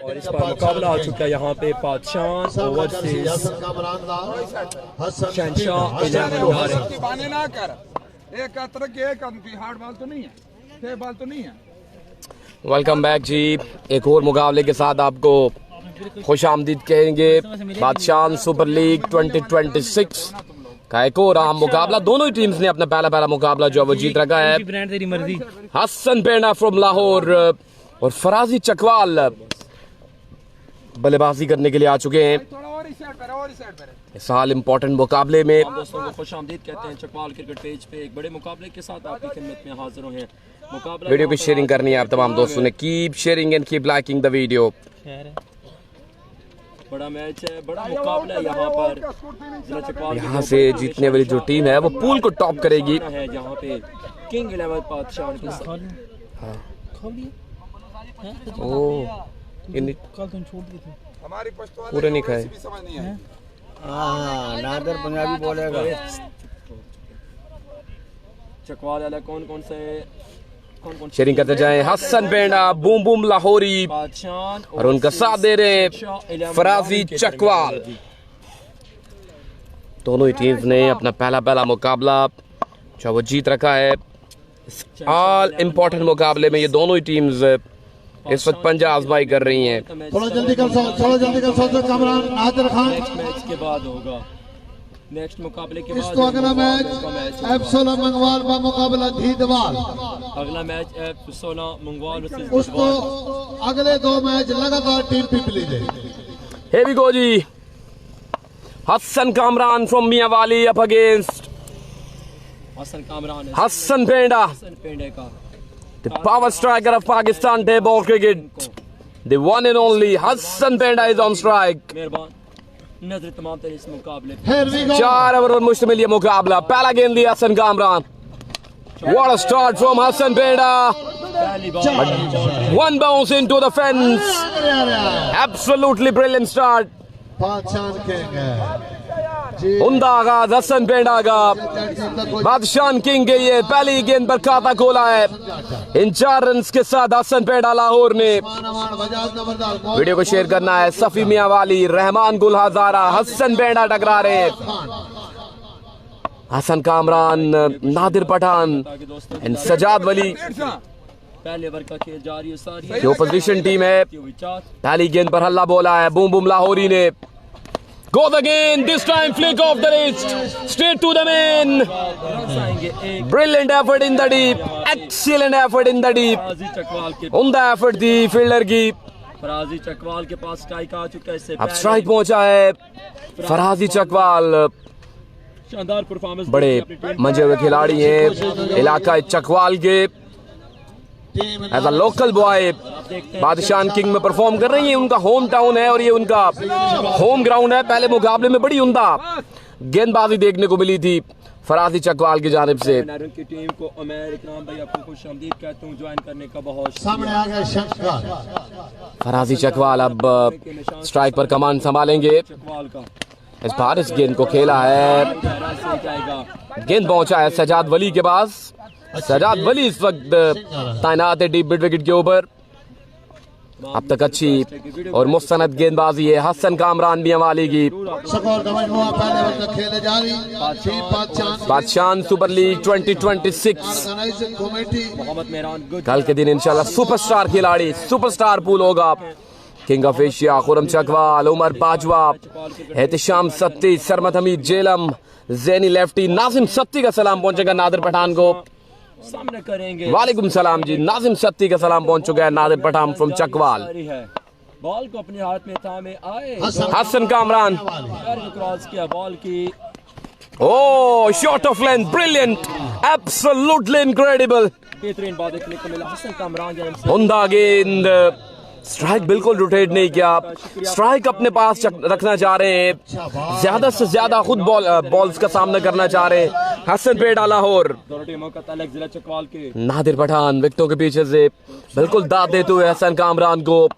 और इस पर मुकाबला आ चुका है यहाँ पे पादशाह ओवरसीज शहनशाह 11 ना कर एक हार्ड बॉल तो नहीं है, बॉल तो नहीं है। वेलकम बैक जी। एक और मुकाबले के साथ आपको खुश आमदीद कहेंगे। बादशाह सुपर लीग 2026 का एक और आम मुकाबला। दोनों ही टीम्स ने अपना पहला मुकाबला जो वो जीत रखा है। हसन पेंडा फ्रॉम लाहौर और फराजी चकवाल बल्लेबाजी करने के लिए आ चुके हैं इस साल इम्पोर्टेंट मुकाबले में। हम दोस्तों को खुश आमदीद कहते हैं चकवाल क्रिकेट पेज पे एक बड़े मुकाबले के साथ आपकी खिदमत में हाजिर हैं। मुकाबला वीडियो की शेयरिंग करनी है आप तमाम दोस्तों ने। Keep sharing and keep liking the video. बड़ा मैच है, बड़ा मुकाबला है यहाँ पर। यहाँ से जीतने वाली जो टीम है वो पूल को टॉप करेगी। है जहाँ पे किंग 11 पादशाह के साथ। पूरे नहीं खाए। नादर पंजाबी बोलेगा। चकवाल वाला कौन कौन से शेयरिंग करते जाएं। हसन पेंडा बूम बूम लाहौरी और उनका साथ दे रहे फराजी चकवाल। दोनों ही टीम्स ने अपना पहला मुकाबला जो वो जीत रखा है। ऑल इम्पोर्टेंट मुकाबले में ये दोनों ही टीम्स इस वक्त पंजा आजमाई कर रही हैं। थोड़ा जल्दी कर कामरान नादिर खान। मैच के बाद होगा नेक्स्ट मुकाबले के बाद इसको अगला मैच एफ16 मंगवाल का मुकाबला धीदवाल। अगला मैच एफ16 मंगवाल उसको अगले दो मैच लगातार टीम पिपली दे। Here we go जी। Hasan Kamran from Mianwali up against Hasan Kamran Hasan Penda का the power striker of Pakistan day ball cricket, the one and only Hassan Penda is on strike। मेहरबान नजर तमाम तरह इस मुकाबले 4 ओवर पर मुश्तमिल ये मुकाबला। पहला गेंद लिया Hasan Kamran. What a start from Hassan Penda। One bounce into the fence। Absolutely brilliant start। उम्दा आगाज हसन पेंडा का। बादशाह किंग के लिए पहली गेंद पर खाता खोला है। इन 4 रन्स के साथ हसन पेंडा लाहौर ने। वीडियो को शेयर करना है। सफी मियावाली, रहमान गुल हजारा, हसन पेंडा टकरा रहे। हसन कामरान, नादिर पठान एंड सजाद वली। पहले ओवर का खेल जारी है सारी। जो पोजीशन टीम है। पहली गेंद पर हल्ला बोला है बूम बूम लाहौरी ने। Goes again, this time flick off the wrist, straight to the man। Brilliant effort in the deep, excellent effort in the deep। उम्दा एफर्ट थी फील्डर की। फराजी चकवाल के पास स्ट्राइक आ चुका है। इससे अब स्ट्राइक पहुंचा है फराजी चकवाल। शानदार परफॉर्मेंस। बड़े मजे हुए खिलाड़ी हैं इलाका चकवाल के। एज अ लोकल बॉय बादशाह किंग में परफॉर्म कर रही है। उनका होम टाउन है और ये उनका होम ग्राउंड है। पहले मुकाबले में बड़ी उम्दा गेंदबाजी देखने को मिली थी फराजी चकवाल की जानिब से। की टीम को उमर इकराम भाई आपको खुशामदीद कहता हूं। ज्वाइन करने का बहुत सामने आ गए शख्स। फराजी चकवाल अब स्ट्राइक पर कमान संभालेंगे। चकवाल का इस बार इस गेंद को खेला है। गेंद पहुंचा है सजाद वली के पास। सजाद वली इस वक्त तैनात है डीप मिड विकेट के ऊपर। अब तक अच्छी और मुस्तनद गेंदबाजी है हसन कामरान मियावाली की। बादशाह सुपर लीग 2026 कल के दिन इंशाल्लाह सुपरस्टार खिलाड़ी सुपरस्टार पूल होगा। King of Asia Khurram Chakwal, Umar Bajwa, Ehtisham Satti, Sarmat Hameed Jhelum, Jaini lefty, Nazim Satti का सलाम पहुंचेगा नादिर पठान को। सामने करेंगे। वालेकुम सलाम जी। नाजिम सत्ती का सलाम पहुंच चुका है नादिर पठान फ्रॉम चकवाल। बॉल को अपने हाथ में थामे आए हसन कामरान। क्रॉस किया बॉल की। Oh shot of length brilliant absolutely incredible. बेहतरीन बॉल देखने को मिला हसन कामरान। उम्दा गेंद। स्ट्राइक बिल्कुल रोटेट नहीं किया। स्ट्राइक अपने पास रखना चाह रहे हैं। ज्यादा से ज्यादा खुद बॉल्स का सामना करना चाह रहे हैं हसन पेंडा लाहौर। नादिर पठान विकेटों के पीछे से बिल्कुल दाद देते हुए हसन कामरान को।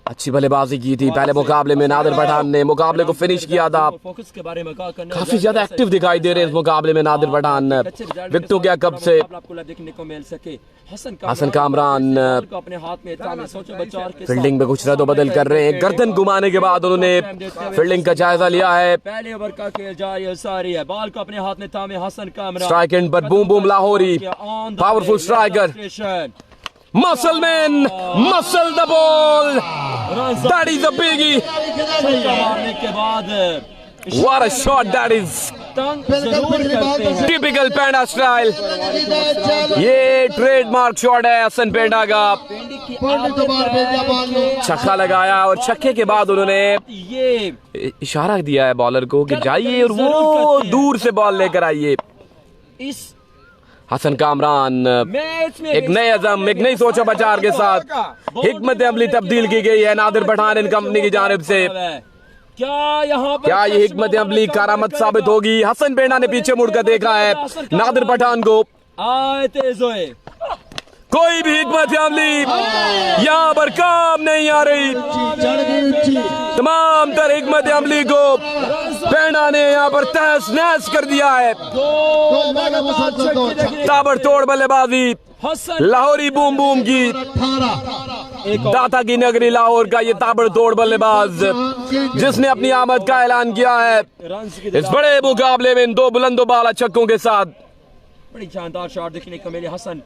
अच्छी बल्लेबाजी की थी पहले मुकाबले में। नादिर पठान ने मुकाबले को फिनिश किया था। फोकस के बारे में कहा करना काफी ज्यादा एक्टिव दिखाई दे रहे हैं इस मुकाबले में नादिर पठान। विकेटों के कब से आपको देखने को मिल सके। हसन कामरान को अपने हाथ में था, सोचो बचाव के फील्डिंग में कुछ रद्द-बदल कर रहे हैं। गर्दन घुमाने के बाद उन्होंने फील्डिंग का जायजा लिया है। पहले ओवर का खेल जारी है, सारी है, बॉल को अपने हाथ में थामे हसन कामरान। स्ट्राइक एंड पर boom boom Lahori, powerful striker, muscle man, muscle the ball, that is a biggie, मारने के बाद what a shot that is, typical Penda style. ये ट्रेडमार्क शॉट है हसन पेंडा का। छक्का लगाया और छक्के के बाद उन्होंने ये इशारा दिया है बॉलर को कि जाइए और वो दूर से बॉल लेकर आइए। इस हसन कामरान एक नए अज़म, एक नई सोचा बचार के साथ हिकमत अमली तब्दील की गई है नादिर पठान एंड कंपनी की जानिब से। क्या ये हिकमत अमली कारामत साबित होगी? हसन पेंडा ने पीछे मुड़कर देखा है नादिर पठान को। कोई भी हिकमत अमली यहाँ पर काम नहीं आ रही। तमाम तर हिकमत अमली को पेंडा ने यहाँ पर तहस नहस कर दिया है। ताबड़तोड़ बल्लेबाजी लाहौरी बूम बूम की, दाता की नगरी लाहौर का ये ताबड़तोड़ बल्लेबाज जिसने अपनी आमद का ऐलान किया है इस बड़े मुकाबले में इन दो बुलंदोबाला छक्कों के साथ। बड़ी शानदार शॉट देखने को मिली। हसन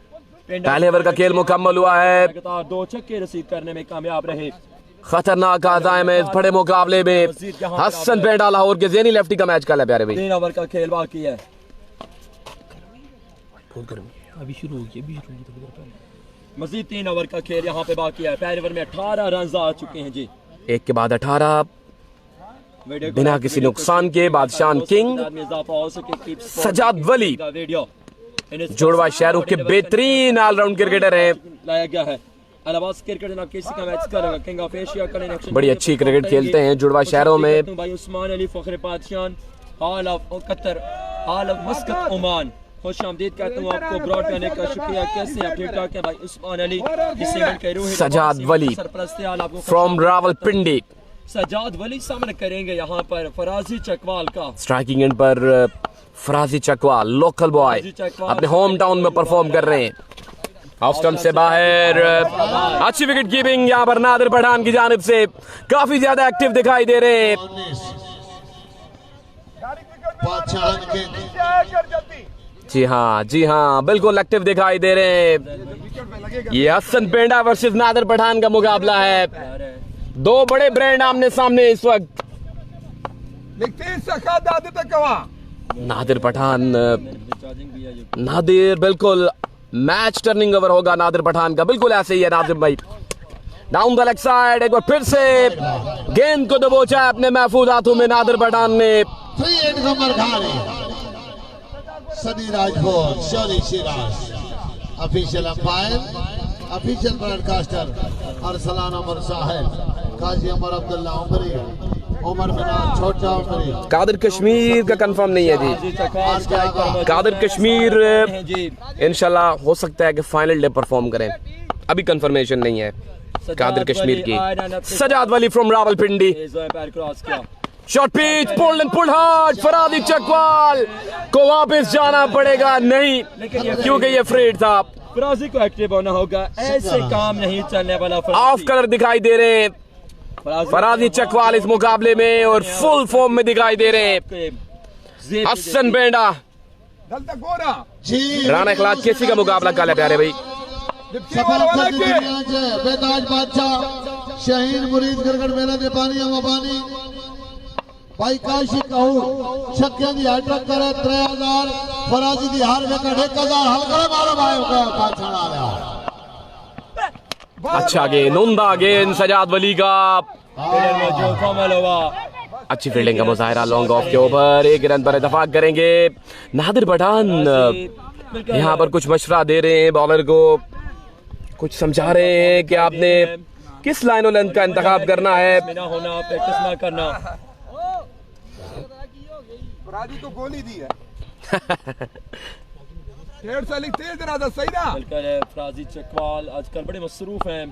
पहले ओवर का खेल मुकम्मल हुआ है। दो छक्के रसीद करने में कामयाब रहे। खतरनाक आज़ाइम है इस बड़े मुकाबले में। हसन पेंडा लाहौर के ज़ेनी लेफ्टी का मैच कल है प्यारे भाई। 3 ओवर का खेल बाकी है। अभी शुरू हो गया। मजीद 3 ओवर का खेल यहाँ पे बाकी है। पहले ओवर में 18 रन आ चुके हैं जी। एक के बाद 18 बिना किसी नुकसान के। बादशाह किंग, सजाद वली जुड़वा शहरों के बेहतरीन ऑलराउंड क्रिकेटर हैं। लाया गया है क्रिकेट का मैच करेगा। किंग ऑफ एशिया का बड़ी अच्छी क्रिकेट खेलते हैं जुड़वा शहरों में। भाई उस्मान अली फखरे पादशान, हाल ऑफ कतर, हाल ऑफ मस्कत ओमान, खुश आमदीद कहता हूँ आपको। ब्रॉड करने का शुक्रिया। कैसे हैं? ठीक ठाक है भाई। उस्मान अली सजाद वली फ्रॉम रावलपिंडी। सजाद वली सामने करेंगे यहाँ पर फराजी चकवाल का। स्ट्राइकिंग एंड पर फराजी चकवाल लोकल बॉय अपने होम टाउन में परफॉर्म कर रहे हैं। ऑफ स्टंप से बाहर अच्छी विकेट कीपिंग यहाँ पर नादिर पठान की जानिब से। काफी ज्यादा एक्टिव दिखाई दे रहे हैं। जी हाँ बिल्कुल एक्टिव दिखाई दे रहे हैं। ये हसन पेंडा वर्सेस नादिर पठान का मुकाबला है। दो बड़े ब्रांड आमने सामने इस वक्त। नादिर पठान, नादिर बिल्कुल मैच टर्निंग ओवर होगा नादिर पठान का। बिल्कुल ऐसे ही है नादिर भाई। डाउन द लेग साइड एक बार फिर से गेंद को दबोचा अपने महफूज हाथों में नादिर पठान ने। Sunny Rajput, Shori Siraj, official umpire, official broadcaster Arsalan Amar साहब, काजी अमर अब्दुल्ला उमरी, उमर बिलाल छोटा उमरी। कादिर कश्मीर का कंफर्म नहीं है जी। कादिर कश्मीर इंशाल्लाह हो सकता है कि फाइनल डे परफॉर्म करें, अभी कंफर्मेशन नहीं है कादिर कश्मीर की। Sajjad Wali from Rawalpindi, short pitch, pulled and pulled hard. Farazi Chakwal को वापस जाना पड़ेगा नहीं क्योंकि ये फ्रेड था। फराजी को एक्टिव होना होगा, ऐसे काम नहीं चलने वाला। ऑफ कलर दिखाई दे रहे हैं फराजी चकवाल इस मुकाबले में और फुल फॉर्म में दिखाई दे रहे हैं। हसन पेंडा राणा इखलास केसी का मुकाबला कल है प्यारे भाई। बेताज बादशाह शहीन मुरीद क्रिकेट मेला दे पानी भाई काशी कहूं छक्के दी हैट्रिक करे 3000 फराजी दी हार विकेट 1000 हल करे मारो भाई का पाछड़ आ रहा। अच्छा गेंद, उम्दा गेंद सजाद वली का। अच्छी फील्डिंग का मुजाहिरा लॉन्ग ऑफ के ऊपर। 1 रन पर इत्तेफाक करेंगे। नादिर पठान यहाँ पर कुछ मशवरा दे रहे हैं बॉलर को, कुछ समझा रहे हैं कि आपने किस लाइन और लेंथ का इंतखाब करना है। होना प्रैक्टिस ना करना। फराजी को गोली दी है। डेढ़ साल तेज रहा था, सही ना। फराजी चकवाल आजकल बड़े मसरूफ हैं।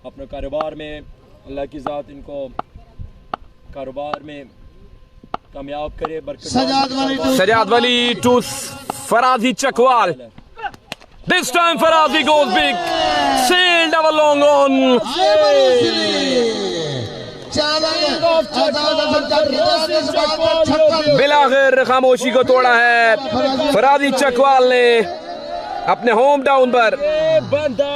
अपने कारोबार में अल्लाह की ज़ात इनको कारोबार में कामयाब करे। Sajjad Wali to Farazi Chakwal. This time Farazi goes big. Sailed our long on. बिलाखिर खामोशी को तोड़ा है फराजी चकवाल ने अपने होम टाउन पर। बंदा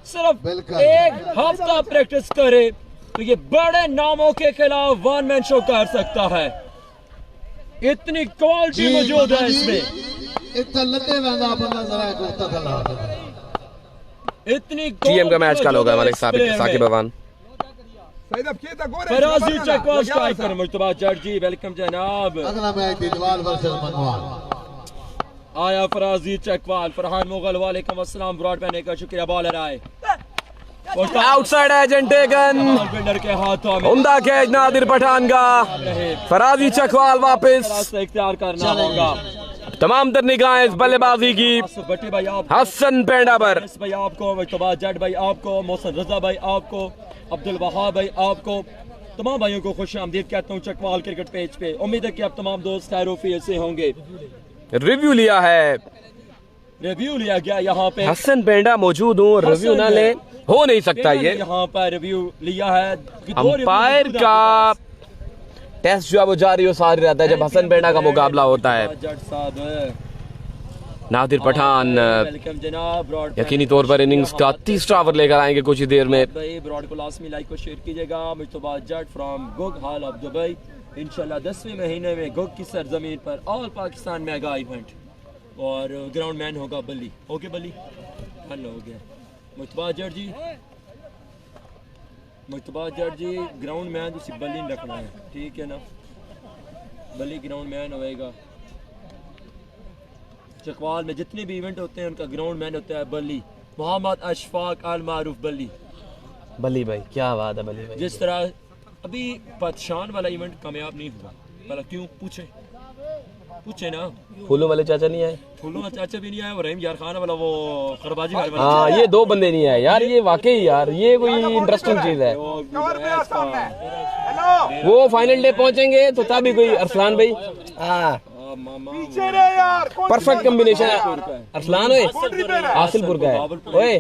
सिर्फ एक हफ्ता प्रैक्टिस करे तो ये बड़े नामों के खिलाफ वन मैन शो कर सकता है। इतनी क्वालिटी मौजूद है इसमें। इतनी टीएम का मैच कल होगा हमारे साकिब अवान। फराजी चकवाल स्ट्राइक कर मुस्तफा जट जी वेलकम जनाब। अगला मैच दिलवाल वर्सेस मनवाल। आया फराजी चकवाल। फरहान मुगल वालेकुम अस्सलाम ब्रॉड पैने का शुक्रिया। बॉलर आए आउटसाइड एजेंट टेकन विनर के हाथों में उम्दा कैच नादिर पठान का। फराजी चकवाल वापस इख्तियार करना होगा। तमाम तर निगाहें इस बल्लेबाजी की भट्टी भाई आप हसन पेंडा पर। भाई आपको मुस्तफा जट भाई आपको मोहसिन रजा भाई आपको अब्दुल वहाब भाई आपको तमाम भाइयों को खुश आमदीद कहता हूँ चकवाल क्रिकेट पेज पे। उम्मीद है कि आप तमाम दोस्त खैरोफियत से होंगे। रिव्यू लिया गया यहाँ पे। हसन पेंडा मौजूद हूँ रिव्यू ना ले हो नहीं सकता ये। यहाँ पर रिव्यू लिया है। अंपायर का टेस्ट जो है वो जारी हो सारी रहता है जब हसन पेंडा का मुकाबला होता है। जट साहब नादिर पठान यकीनी तौर पर इनिंग्स का तीसरा ओवर लेकर आएंगे कुछ ही देर में। भाई ब्रॉड को लास्ट में लाइक को शेयर कीजिएगा। मुस्तफा जट फ्रॉम गुग हॉल ऑफ दुबई। इंशाल्लाह 10वें महीने में गुग की सरजमीन पर ऑल पाकिस्तान मेगा इवेंट और ग्राउंड मैन होगा बली। ओके बली हल हो गया। मुस्तफा जट जी ग्राउंड मैन तुसी बली रखना है ठीक है ना। बली ग्राउंड मैन होएगा। चकवाल में जितने भी इवेंट होते हैं उनका ग्राउंड मैन होता है बली। मोहम्मद अशफाक अल मारूफ बली भाई क्या बात है बली भाई। जिस तरह अभी पतशान वाला इवेंट कामयाब नहीं हुआ भला क्यों पूछे ना। फूलों वाले चाचा नहीं आए। फूलों वाला चाचा भी नहीं आया। रहीम यार खान वाला वो खरबाजी वाला। हाँ ये दो बंदे नहीं आए यार। ये वाकई यार ये कोई इंटरेस्टिंग चीज है। वो फाइनल डे पहुंचेंगे तो तभी कोई अरसलान भाई परफेक्ट कॉम्बिनेशन है। अरसलान हासिलपुर का है ओए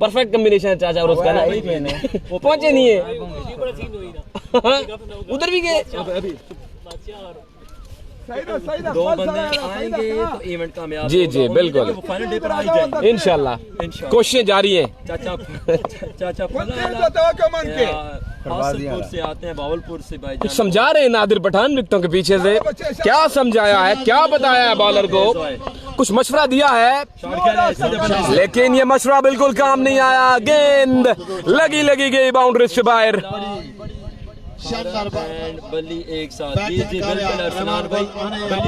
परफेक्ट कॉम्बिनेशन है चाचा और उसका ना। वो पहुंचे नहीं है उधर भी गए। दो बंदे आएंगे तो इवेंट कामयाब। जी बिल्कुल फाइनल डे पर आ जाएंगे इंशाल्लाह। कोशिशें जारी हैं। चाचा हासिलपुर से आते हैं बावलपुर से भाई। कुछ समझा रहे हैं नादिर पठान विकेटों के पीछे से। क्या समझाया है क्या बताया है बॉलर को कुछ मशवरा दिया है लेकिन ये मशवरा बिल्कुल काम नहीं आया। गेंद लगी गई बाउंड्री से बाहर। बल्ली एक साथ बिल्कुल भाई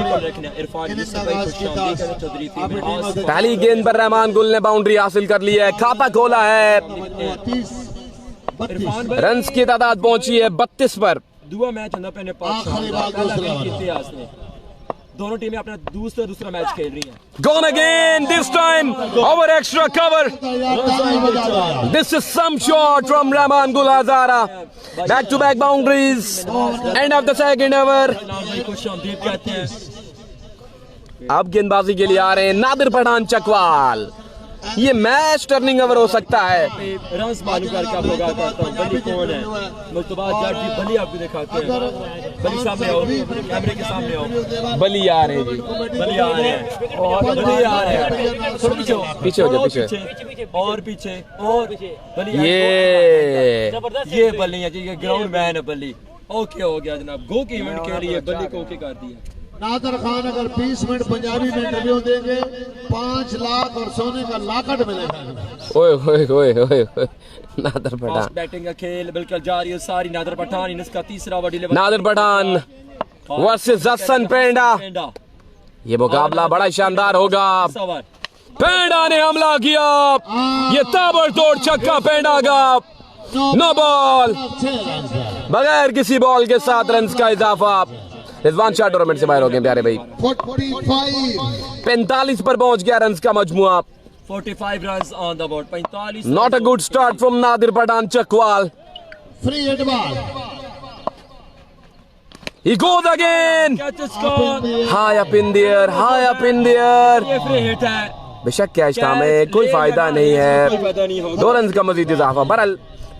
पर रखना। इरफान पहली गेंद पर रहमान गुल ने बाउंड्री हासिल कर ली है। खाता खोला है। रन्स की तादाद पहुंची है 32 पर। दुआ मैच दोनों टीमें अपना दूसरा मैच खेल रही हैं। Gone again this time over extra cover. This is some shot from Rahman Gul Hazara. Back to back boundaries. End of the second over. अब गेंदबाजी के लिए आ रहे हैं नादिर पठान चकवाल। ये मैच टर्निंग ओवर हो सकता है। रन्स मालूम करके आप लोग करता हूँ बली कौन है। मुस्तफा जट जी बली आपको दिखाते हैं। बली सामने आओ कैमरे के सामने आओ। बली आ रहे हैं जी बली आ रहे हैं और बली आ रहे हैं। थोड़ा पीछे हो जाओ पीछे और पीछे और बली ये बली है जी। ये ग्राउंड मैन है बली। ओके हो गया जनाब। गो की इवेंट के लिए बली को ओके कर दिया। नादर खान अगर 20 मिनट पंजाबी में इंटरव्यू देंगे 5 लाख और सोने का लाकट मिलेगा। ओए नादर पठान बैटिंग का खेल बिल्कुल जारी है सारी। नादर पठान इसका तीसरा over deliver. Nadir Pathan versus Hasan Penda. ये मुकाबला बड़ा शानदार होगा। पेंडा ने हमला किया। ये ताबड़तोड़ छक्का पेंडा का। नो बॉल बगैर किसी बॉल के 7 रन का इजाफा। रिजवान शाह टूर्नामेंट से बाहर हो गए प्यारे भाई। 45 पर पहुंच गया रन्स का मजमुआ। 45 runs on the board. 45. Not a good start from Nadir Pathan Chakwal. Free hit ball He goes again. Catch a score. High up in the air, high up in the air. ये free hit है. बेशक catch था में कोई फायदा नहीं कोई है, फायदा नहीं होगा. 2 रन का मजीद इजाफा। बहरहाल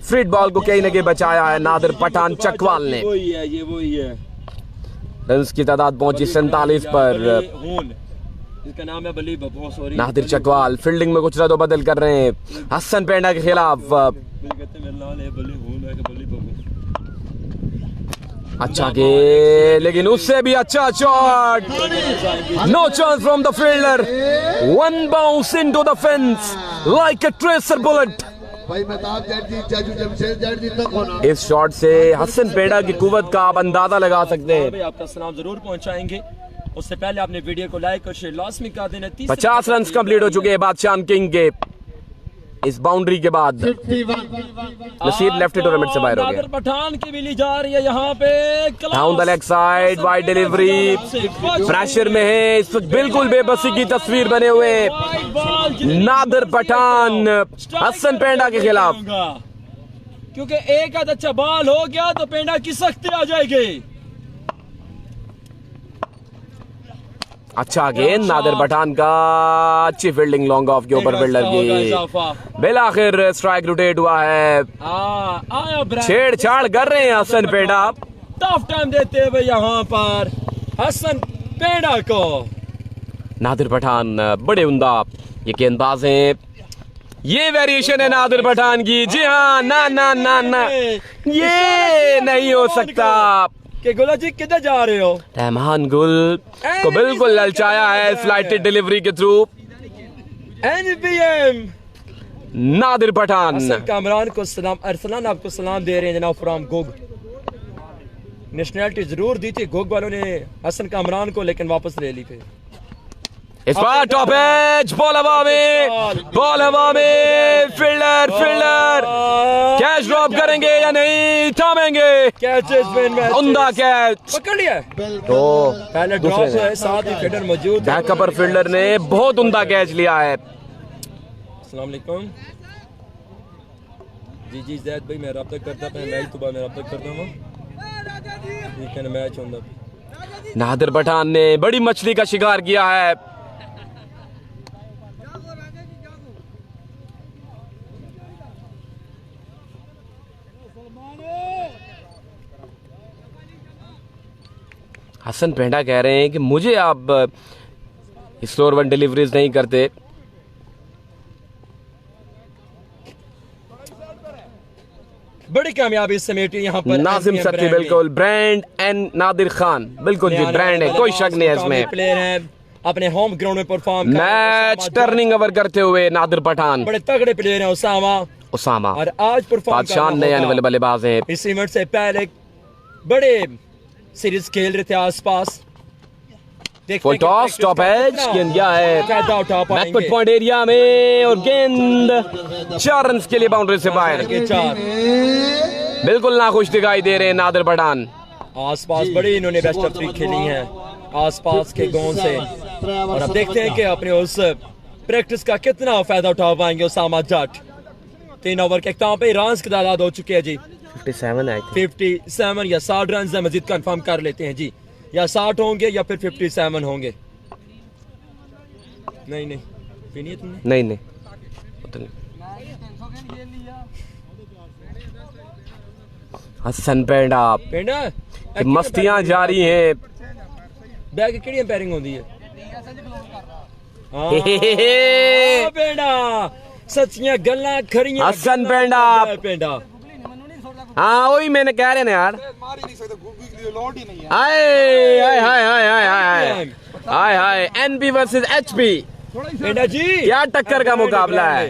फ्रीड बॉल को कहीं न कहीं बचाया है नादिर पठान चकवाल ने। वही है, ये वही है. रन की तादाद पहुंची 47 पर। इसका नाम है बली बब्बू, सॉरी. नादिर चकवाल फील्डिंग में कुछ रद्द-बदल कर रहे हैं हसन पेंडा के खिलाफ। कहते हैं मेरा नाम है बली हून, है कि बली बब्बू. अच्छा के लेकिन उससे भी अच्छा shot. No chance from the fielder, 1 bounce into the fence like a tracer bullet. भाई मेहताब जट जी, चाचू जमशेद जट जी तक होना। इस शॉट से हसन पेंडा की कुव्वत का आप अंदाजा लगा सकते हैं। भाई आपका सलाम जरूर पहुंचाएंगे। उससे पहले आपने वीडियो को लाइक और शेयर लाजमी कर देना। 50 रन कंप्लीट हो चुके हैं बादशाह किंग के इस बाउंड्री के बाद। 51 नसीब लेफ्ट टूर्नामेंट से बाहर हो नादिर गया। पठान की बिली जा रही है यहाँ पे। Down the leg side, wide delivery, pressure में है इस वक्त, बिल्कुल बेबसी की तस्वीर बने हुए नादिर पठान हसन पेंडा के खिलाफ। क्योंकि एक आध अच्छा बॉल हो गया तो पेंडा की सख्ती आ जाएगी। अच्छा गेंद नादिर पठान का, अच्छी फील्डिंग लॉन्ग ऑफ के ऊपर फील्डर की। बिलाखिर स्ट्राइक रोटेट हुआ है। छेड़छाड़ कर रहे हैं हसन पेंडा। टफ टाइम देते हैं भाई यहाँ पर हसन पेंडा को। नादिर पठान बड़े उम्दा ये गेंदबाज हैं। ये वेरिएशन है नादिर पठान की। जी हाँ, ना ना ना ना, ये नहीं हो सकता कि गुला जी किधर जा रहे हो? रहमान गुल को बिल्कुल ललचाया है फ्लाइटेड डिलीवरी के थ्रू। NBM नादिर पठान हसन कामरान को सलाम, अरसलान आपको सलाम दे रहे हैं जनाब फ्रॉम गोग। नेशनलिटी जरूर दी थी गोग वालों ने हसन कामरान को, लेकिन वापस ले ली फिर। इस बार टॉप एज, बॉल हवा में, बॉल हवा में, फील्डर कैच ड्रॉप करेंगे या नहीं, थामेंगे। कैच उम्दा कैच पकड़ लिया तो पहले ड्रॉप है, साथ ही फील्डर मौजूद है। बैकअपर फील्डर ने बहुत उम्दा कैच लिया है। अस्सलाम वालेकुम जी जैद भाई, मैं रब्ता करता था मैच तो बाद में रब्ता करता हूँ। ठीक है, मैच होता। नादिर पठान ने बड़ी मछली का शिकार किया है। हसन पेंडा कह रहे हैं कि मुझे आप स्लोअर वन डिलीवरीज नहीं करते। बड़ी कामयाबी समेटी यहाँ पर नाजिम सत्ती, बिल्कुल ब्रांड एंड नादिर खान, बिल्कुल जी ब्रांड है, कोई शक नहीं है इसमें। प्लेयर हैं, अपने होम ग्राउंड में परफॉर्म मैच टर्निंग ओवर करते हुए नादिर पठान, बड़े तगड़े प्लेयर हैं उसामा, और आज परफॉर्म बादशाह नए आने वाले बल्लेबाज हैं। इस इवेंट से पहले बड़े सीरीज खेल रहे थे आसपास। फुल टॉस, टॉप एज, गेंद गया है बैकवर्ड पॉइंट एरिया में और गेंद 4 रन के लिए बाउंड्री से बाहर। बिल्कुल नाखुश दिखाई दे रहे हैं नादिर पठान। आसपास बड़ी इन्होंने बेस्ट ऑफ 3 खेली हैं आसपास के गांव से, और अब देखते हैं कि अपने उस प्रैक्टिस का कितना फायदा उठा पाएंगे उसामा जट। 3 ओवर के इख्तिताम पे रन की तादाद हो चुकी है जी 57 या 60 रन से मजीद कंफर्म कर लेते हैं जी, या 60 होंगे या फिर 57 होंगे। नहीं पीनी है तुमने? नहीं हसन पेंडा मस्तियां जारी हैं। बैग केड़ी एम्पायरिंग होती है? पेंडा सच्चियां गल्लां खरियां हसन पेंडा हाँ वही मैंने कह रहे ना यार। हाय NB वर्सेस HP, पेंडा जी क्या टक्कर का मुकाबला है।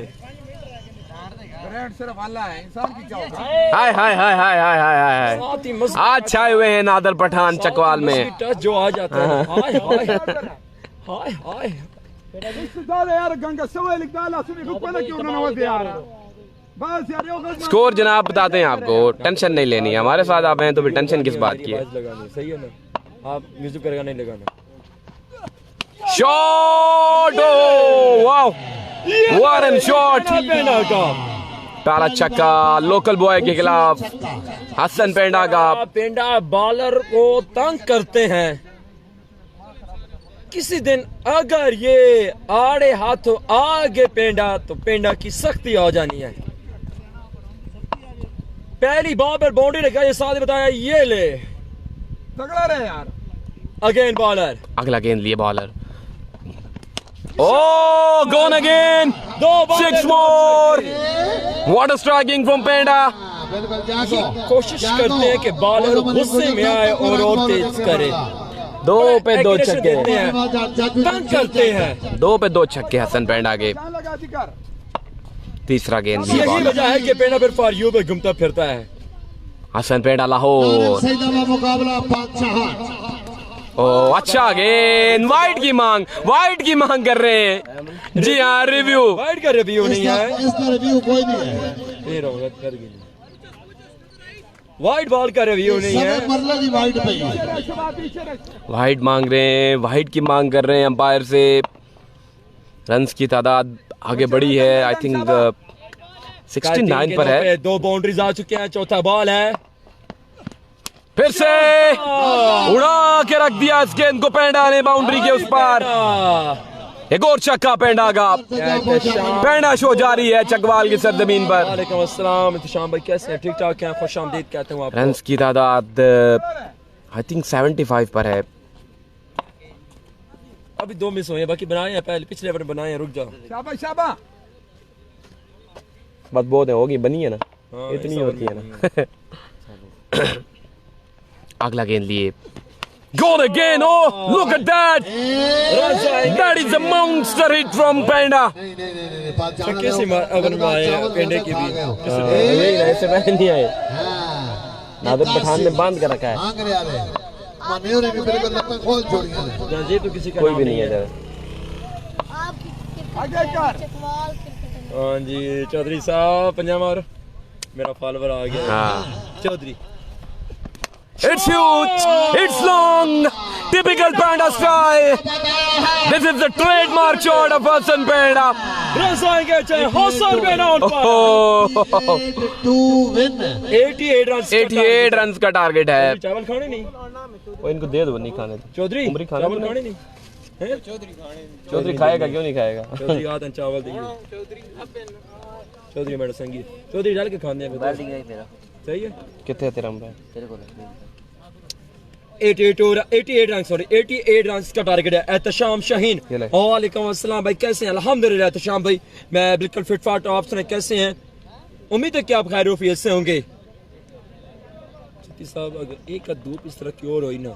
सिर्फ अल्लाह है, इंसान की क्या होगा। हाय आज छाए हुए हैं नादिर पठान चकवाल में। जो आ जाता है हाय यार गंगा सवाल निकाला सुनी को पता क्यों ना होते यार। बस यार यो स्कोर जनाब बताते हैं आपको, टेंशन नहीं लेनी है, हमारे साथ आप हैं तो फिर टेंशन किस बात की है। सही है ना, आप म्यूजिक करेगा नहीं लगाना। शॉट, वाह वारन शॉट, पेंडा का पहला छक्का लोकल बॉय के खिलाफ हसन पेंडा का। पेंडा बॉलर को तंग करते हैं। किसी दिन अगर ये आड़े हाथों आगे पेंडा तो पेंडा की सख्ती हो जानी है। पहली बॉल पर बाउंड्री लगा, ये साथ बताया, ये ले तगड़ा रहे यार। अगेन बॉलर, अगला गेंद लिए bowler. Oh, gone again. 6 more. What a striking from Penda. बिल्कुल जागो, कोशिश करते हैं कि बॉलर गुस्से में आए और तेज करे। 2 पे 2 Aggression छक्के, देते हैं, तंग करते हैं। 2 पे 2 छक्के हसन पेंडा के। कहाँ लगा जिकर? तीसरा गेंद लिए यही बॉलर। वजह है कि पेंडा फिर फॉर यू पे घूमता फिरता है। हसन पेंडा लाहौर। सईदाबाद मुकाबला 5-6। ओ अच्छा गेंद, वाइड की मांग कर रहे हैं। जी हाँ, रिव्यू। वाइड का रिव्यू नहीं है, इसका रिव्यू कोई नहीं है। ये रहो, रद्द कर गई। वाइड बॉल का रिव्यू नहीं है। सब मरला की वाइड पे ही। पीछे रख। वाइड मांग रहे हैं, वाइड की मांग कर रहे हैं अंपायर से। रन्स की तादाद आगे बढ़ी है, आई थिंक 69 पर है। 2 बाउंड्रीज आ चुके हैं, चौथा बॉल है। फिर से उड़ा के रख दिया इस गेंद को पेंडा ने बाउंड्री के उस पार। एक और छक्का पेंडा का। पेंडा शो जारी है चकवाल की सरजमीन पर। वालेकुम अस्सलाम इत्तिशाम भाई, कैसे हैं? ठीक ठाक हैं? खुश आमदीद कहते हूँ आपको। रन्स की तादाद आई थिंक 75 पर है। अभी 2 मिस हुए हैं, बाकी बनाए हैं, पहले पिछले ओवर बनाए हैं। रुक जाओ, शाबाश शाबाश। बस बहुत है, होगी बनी है ना, हाँ, इतनी इस होती है ओवर ना। अगला गेंद लिए। Gone again. Oh, look at that. That is a monster hit from Penda. छक्के से ओवर में आए हैं पेंडे की भी। ऐसे पहले नहीं आए। नादिर पठान ने बांध कर रखा है। हाँ करे यार, मन्योरे भी बिल्कुल लपन खोल छोड़िया ने। ये तो किसी का कोई नाम भी नहीं है इधर। आगे कर। हाँ जी चौधरी साहब, पंजामा और मेरा फॉलोवर आ गया। हाँ। Chaudhry It's huge. It's long. Typical Panda style. This is the trademark shot of Hassan Penda. Run आएंगे, चाहे हसन पेंडा आउट पर। Oh, 2 win. 88 रन 88 रन का टारगेट है। चावल खाने नहीं वो इनको दे दो, नहीं खाने दो। चौधरी, उमरी खाने चावल नहीं। खाने नहीं हैं? चौधरी खाएगा क्यों नहीं खाएगा? चौधरी आते हैं चावल दिए। चौधरी मेरा संगीत, चौधरी डाल के खाने हैं। सही है। कितने तेरा अंपायर? 88 रन, सॉरी 88 रन का टारगेट है। एहतशाम शाहीन, ये ले। वालेकुम अस्सलाम भाई, कैसे हैं? अल्हम्दुलिल्लाह एहतशाम भाई, मैं बिल्कुल फिट फाट। आप सुनाएं कैसे हैं? उम्मीद है कि आप खैर वफियत से होंगे। सती साहब, अगर एक का धूप इस तरह की और हुई ना,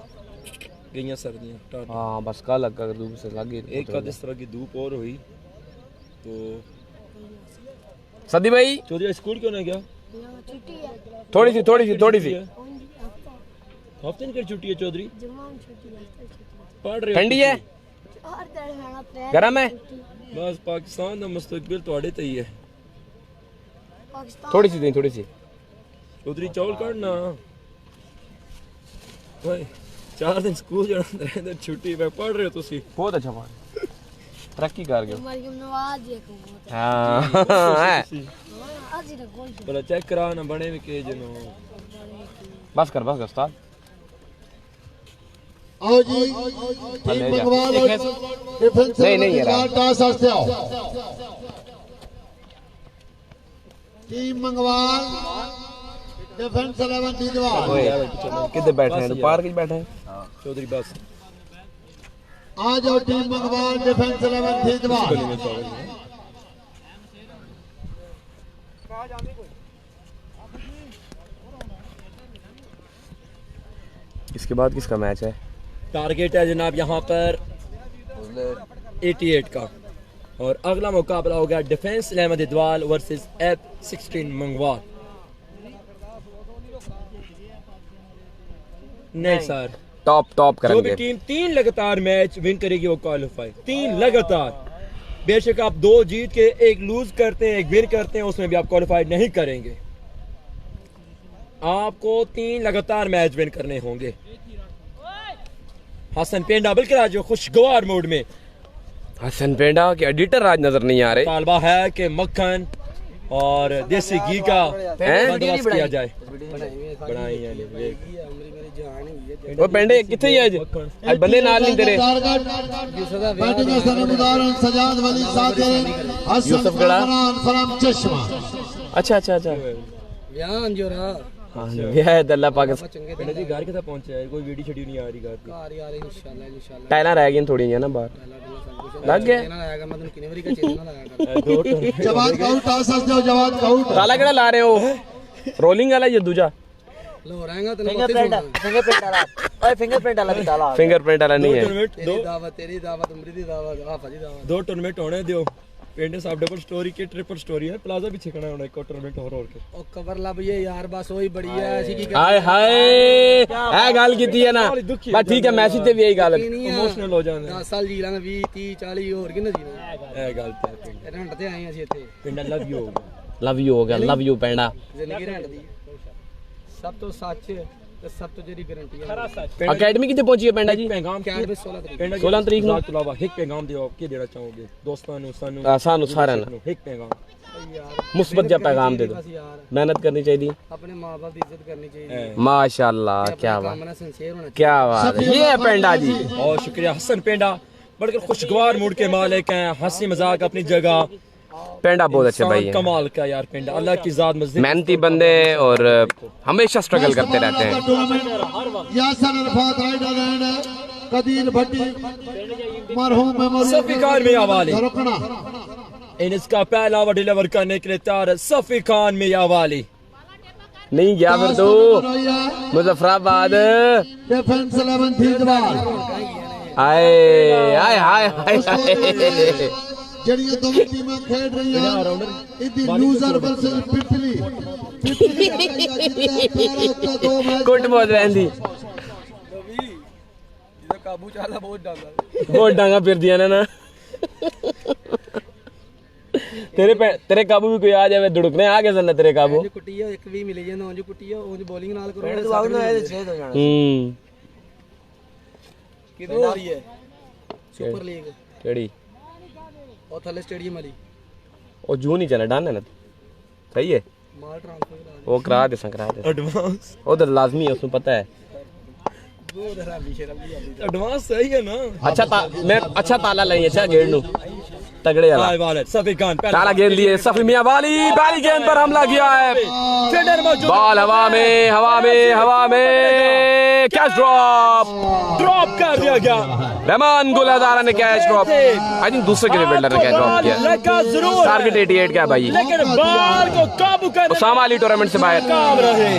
गई सर्दियाँ टाट। हाँ बस कल अगर धूप से लगी एक का इस तरह की धूप और हुई तो। सदी भाई चौधरी स्कूल क्यों ना गया? थोड़ी सी हफ्ते की छुट्टी है चौधरी। पढ़ रहे हो? ठंडी है, गरम है, बस पाकिस्तान का मुस्तकबिल थोड़े ते ही है। थोड़ी सी चौधरी चावल काटना भाई, 4 दिन स्कूल जाना रहता, छुट्टी पे पढ़ रहे हो तुसी। बहुत अच्छा पानी तरक्की कर गए। हाँ हाँ बोला चेक करा ना बने में के जनो। बस कर उस्ताद। आओ जी, टीम ले जा। भगवान एक और है। डिफेंस नहीं, ये रहा। टॉस आस्ते आओ। Team Mangwal, defence 11 Didwal. किधर बैठे हैं? तो पार्क में बैठे हैं। चौधरी बस आ जाओ टीम मंगवाल, डिफेंस 11 दीदवार। इसके बाद किसका मैच है? टारगेट है जनाब यहाँ पर 88 का, और अगला मुकाबला होगा डिफेंस 11 दिदवाल वर्सेस F16 मंगवाल। नहीं सर, टॉप जो भी करेंगे। टीम 3 लगातार मैच विन करेगी वो क्वालिफाई। 3 लगातार, बेशक आप 2 जीत के 1 लूज करते हैं 1 विन करते हैं, उसमें भी आप क्वालिफाई नहीं करेंगे। आपको 3 लगातार मैच विन करने होंगे। हसन पेंडा बिल्कुल आज खुशगवार मूड में, हसन पेंडा के एडिटर आज नजर नहीं आ रहे। तालबा है कि मक्खन और देसी घी का बंदोबस्त किया जाए। बनाई यानी वो पेंडे किथे ही आज बंदे नाल नहीं तेरे। बैटिंग उदाहरण सजाद वली सादिर यूसुफ गड़ा फराम चश्मा। अच्छा अच्छा अच्छा बयान जो रहा हाँ ये दल्ला पाकिस्तान पेंडा जी घर कितना पहुंचे है? कोई वीडियो शेडियो नहीं आ रही घर की। कार यार इंशाल्लाह टाइला रह गई थोड़ी है ना बाहर लग गया। ना आएगा मतलब कितने बारी का चेंज ना आएगा। दो टन जवाद काउट टास दो जवाद काउट ताला केड़ा ला रहे हो? रोलिंग वाला ये दूजा लो रहेगा तो फिंगरप्रिंट वाला नहीं है। तेरी दावत उम्र दी दावत आफा दी दावत 2 टूर्नामेंट होने दियो। पेंडे साहब डबल स्टोरी के ट्रिपल स्टोरी है। प्लाजा भी छिकना होना एक टूर्नामेंट और के। ओ कवर लब ये यार बस वही बड़ी है ऐसी की हाय हाय ए गाल कीती है ना बस ठीक है मैसेज ते भी यही गाल इमोशनल हो जाने 10 साल जी लांगे 20 30 40 और किन्ने जीना ए गलत है। रेंट ते आए ਅਸੀਂ ਇੱਥੇ पेंडा लव यू होगा। लव यू हो गया लव यू पेंडा। ਜ਼ਿੰਦਗੀ रेंट ਦੀ ਸਭ ਤੋਂ ਸੱਚ ਤੇ ਸਭ ਤੋਂ ਜਿਹੜੀ ਗਾਰੰਟੀ ਹੈ। अकेडमी कितने पहुंची है पेंडा जी? पैगाम क्या 16 तरीक पेंडा 16 तरीक ਨੂੰ ਤੋਂ ਇਲਾਵਾ ਇੱਕ ਪੈगाम ਦਿਓ ਕੀ ਦੇਣਾ ਚਾਹੋਗੇ ਦੋਸਤਾਂ ਨੂੰ ਸਾਨੂੰ ਸਾਨੂੰ ਸਾਰਿਆਂ ਨੂੰ ਇੱਕ ਪੈगाम मुस्बत जा पैगाम दे दो। ਬਸ ਯਾਰ मेहनत करनी चाहिए। ਆਪਣੇ ਮਾਪੇ ਦੀ ਇੱਜ਼ਤ ਕਰਨੀ ਚਾਹੀਦੀ ਹੈ। माशाल्लाह क्या बात ਕੰਮ ਨਾਲ ਸਿੰਸੀਅਰ होना क्या बात है। ये है पेंडा जी। और शुक्रिया हसन पेंडा बढ़कर खुशगवार मूड के मालिक हैं। हंसी मजाक अपनी जगह। पेंडा बहुत अच्छे भाई हैं कमाल का यार पेंडा अल्लाह की जात मस्जिद मेहनती बंदे और हमेशा स्ट्रगल करते रहते हैं। यासर अरफात राइडर एंड कदीर भट्टी मरहूम मेमोरियल सफी खान में आवाली रुकना इसका पहला ओवर डिलीवर करने के लिए तैयार है सफी खान में आवाली। नहीं गया फिर तो मुजफ्फराबाद डिफेंस 11 फील्डवाल आए आए हाय हाय ਜਿਹੜੀਆਂ ਦੋਵੇਂ ਟੀਮਾਂ ਖੇਡ ਰਹੀਆਂ ਇਹਦੀ ਲੂਜ਼ਰ ਵਰਸਸ ਪਿਪਲੀ कुट बहुत रहती ਜਿਹਦਾ ਕਾਬੂ ਚਾਲਾ ਬਹੁਤ ਡਾਂਗਾ बहुत डांगा फिर दिया ना तेरे काबू भी कोई आ जाए दुड़कने आ गए सन तेरे काबू। ਉਂਝ ਕੁੱਟੀ ਆ ਇੱਕ ਵੀ ਮਿਲੇ ਜਾਂਦਾ ਉਂਝ ਕੁੱਟੀ ਆ ਉਂਝ ਬੋਲਿੰਗ ਨਾਲ ਕਰੋ ਕਿਦੋਂ ਹੋ ਰਹੀ ਹੈ ਸੁਪਰ ਲੀਗ केड़ी ਉਹ ਥੱਲੇ ਸਟੇਡੀਅਮ ਵਾਲੀ ओ जून ही चला डान है ना सही है ਮਾਲ ਟ੍ਰਾਂਸਫਰ वो करा दे एडवांस उधर लाजमी है उसमें पता है। ਉਹ ਹਰਾਮੀ ਸ਼ਰਮ ਦੀ ਆਦੀ एडवांस सही है ना। मैं अच्छा ताला लाई अच्छा गेड़ लूं तगड़े वाला हाय वाले सफी खान पहला ताला गेंद लिए सफी मियां वाली पहली गेंद पर हमला किया है। फील्डर मौजूद बॉल हवा में कैच ड्रॉप कर दिया गया। रहमान गुलादारा ने कैच ड्रॉप आई थिंक दूसरे के फील्डर ने कैच ड्रॉप किया। लगा जरूर टारगेट 88 क्या भाई लेकिन बॉल को काबू करने उसामा अली टूर्नामेंट से बाहर। काम रहे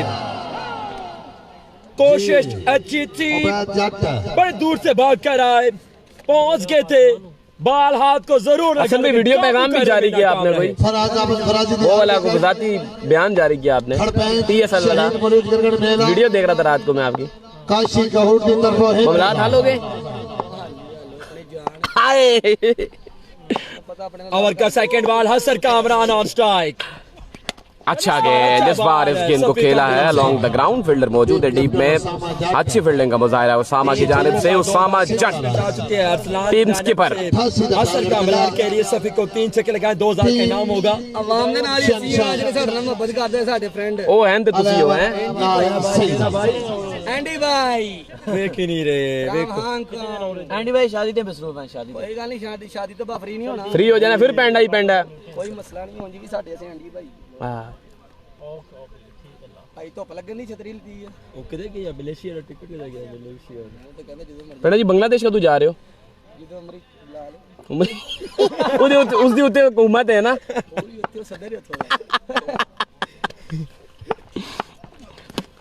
कोशिश अच्छी थी ਜੱਟ बड़े दूर से भाग कर आए पहुंच गए थे बाल हाथ को जरूर असल में वीडियो पैगाम भी जारी किया आपने कोई फराज अहमद फराजी वो वाला को गुजराती बयान जारी किया आपने TSL वाला मुरीद गिरगढ़ मेला वीडियो देख रहा था रात को मैं आपकी काशी कहूर की तरफों है ममला था लोगे हाय ओवर का second ball Hasan Kamran on strike. अच्छा गेंद इस बार इस गेंद को खेला है अलोंग द ग्राउंड फील्डर मौजूद है डीप में अच्छी फील्डिंग का मुजाहिरा उसामा की जानिब से उसामा जट टीम स्किपर हसन कामरान के लिए सफी को 3 छक्के लगाए 2000 का इनाम होगा। ਆਵਾਮ ਦੇ ਨਾਲ ਹੀ ਸੀ ਜਿਹੜੇ ਸਾਡੇ ਨਾਲ ਮੁਹੱਬਤ ਕਰਦੇ ਸਾਡੇ ਫਰੈਂਡ ओ हैं ते तुसी हो हैं ਐਂਡੀ ਭਾਈ देख ही नहीं रहे देखो ਐਂਡੀ ਭਾਈ ਸ਼ਾਦੀ ਤੇ ਮਸਰੂਫ ਹੈ ਸ਼ਾਦੀ ਕੋਈ ਗੱਲ ਨਹੀਂ ਸ਼ਾਦੀ ਤੋਂ ਬਾਅਦ ਫ੍ਰੀ ਨਹੀਂ ਹੋਣਾ फ्री हो जाना फिर पेंडा ही पेंडा ਕੋਈ ਮਸਲਾ ਨਹੀਂ ਹੁੰਦੀ ਵੀ ਸਾਡੇ ਅਸੀਂ ਐਂਡੀ ਭਾਈ हां ਭਾਈ ਧੁੱਪ ਲੱਗਣ ਦੀ ਛਤਰੀ ਲਤੀ ਹੈ वो किधर गया मलेशिया का टिकट ले गया मलेशिया ਉਹ ਤਾਂ ਕਹਿੰਦਾ ਜਦੋਂ ਮਰਜ਼ੀ पेंडा जी बांग्लादेश का तू जा रहे हो ਜਦੋਂ ਅਮਰੀਕ ਲਾ ਲਓ उस दी उत्ते हुकूमत है ना ਉਹ ਵੀ ਉੱਥੇ ਸਦਰ ਉੱਥੋਂ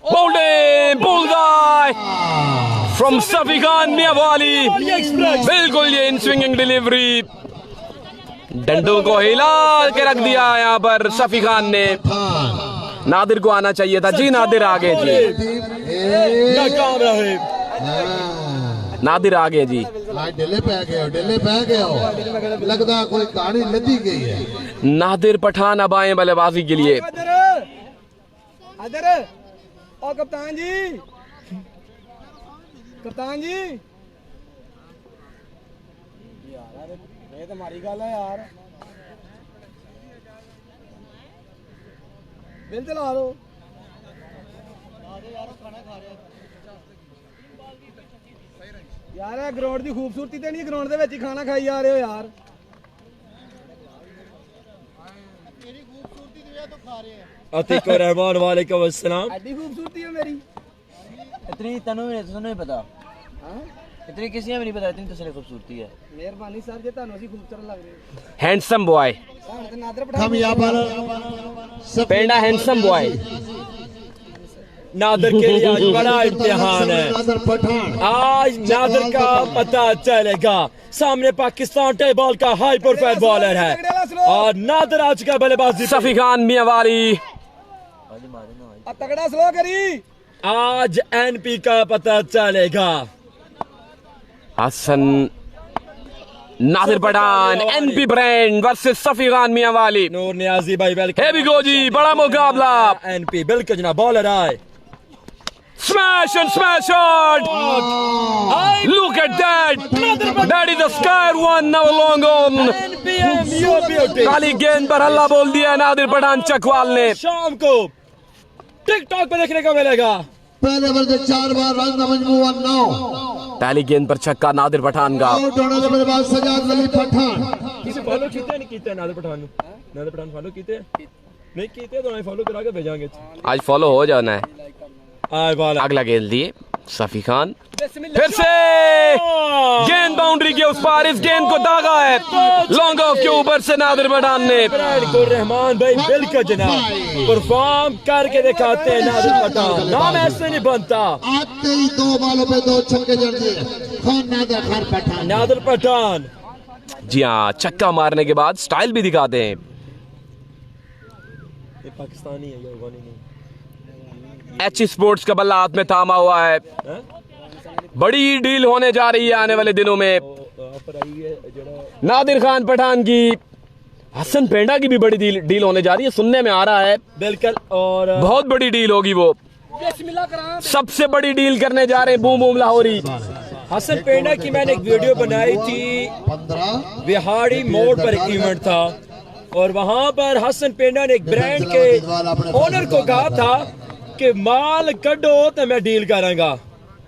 Bowling bullseye from Safi Khan Miawali बिल्कुल ये इन स्विंगिंग डिलीवरी डंडों को हिला के रख दिया यहाँ पर सफी खान ने। नादिर को आना चाहिए था जी नादिर आ गए जी नाकाम रहे नादिर आ गए जी ढिले पै गए हो लगता कोई कहानी लदी गई है। नादिर पठान अब आए बल्लेबाजी के लिए। इधर ओ कप्तान जी ये तो हमारी गल है यार बिल चला दो यार ग्राउंड की खूबसूरती तो नहीं ग्राउंड के ही खाना खाई जा रहे हो यार अतीक और रहमान वालेकुम अस्सलाम। एडी खूबसूरती है मेरी इतनी तनु नहीं पता इतनी किसी में नहीं पता इतनी तसली खूबसूरती है। मेहरबानी सर जी ਤੁਹਾਨੂੰ ਅਸੀਂ खूबसूरत लग रहे हो हैंडसम बॉय ਸਾਨੂੰ ਤੇ ਨਾਦਰ ਪਠਾਨ हम यहाँ पर पेंडा हैंडसम बॉय। नादर के लिए आज बड़ा इम्तिहान है। नादर पठान आज नादर का पता चलेगा। सामने पाकिस्तान टे बॉल का हाई प्रोफाइल बॉलर है और नादर आज का बल्लेबाजी सफी खान मियांवाली। ਆ ਤਗੜਾ ਸਲੋ ਕਰੀ आज एनपी का पता चलेगा। Hasan Nadir Pathan NP brand versus Safi Khan Mianwali. Noor Niazi भाई वेलकम। Here we go जी बड़ा मुकाबला। एनपी बिल्कुल जनाब बॉलर आए। Smash and smash shot. Look at that. That is a square one now long on. NPM you beauty. काली गेंद पर हल्ला बोल दिया नादिर पठान चकवाल ने। शाम को टिकटॉक पे देखने को मिलेगा। पहले बल्ले 4 बार रन मजमूआ 9 पहली गेंद पर छक्का नादिर पठान का। आउट होने के बाद सजाद अली पठान किसी फॉलो कीते नहीं कीते नादिर पठान नादिर पठान फॉलो कीते नहीं कीते तो फॉलो करा के भेजांगे। आज फॉलो हो जाना है। आए वाला अगला गेंद दिए सफी खान फिर से गेंद बाउंड्री के उस पार। इस गेंद को दागा है लॉन्ग ऑफ के ऊपर से नादिर पठान ने। रहमान भाई बिल्कुल जनाब परफॉर्म करके दिखाते हैं नादिर पठान। नाम ऐसे नहीं बनता। आते ही 2 बालों पे 2 छक्के जड़ दिए खान पठान नादिर पठान। जी हाँ छक्का मारने के बाद स्टाइल भी दिखाते हैं। ये पाकिस्तानी है ये अफगानी नहीं। एच स्पोर्ट्स का बल्ला हाथ में थामा हुआ है। हैं? बड़ी डील होने जा रही है आने वाले दिनों में नादिर खान पठान की। हसन पेंडा की भी बड़ी डील होने जा रही है सुनने में आ रहा है। बिल्कुल और बहुत बड़ी डील होगी वो। सबसे बड़ी डील करने जा रहे हैं बूम बूम लाहौरी। हसन पेंडा की मैंने एक वीडियो बनाई थी 15 बिहाड़ी मोड़ पर एक इवेंट था और वहां पर हसन पेंडा ने एक ब्रांड के ओनर को कहा था कि माल कड्डो तो मैं डील करूंगा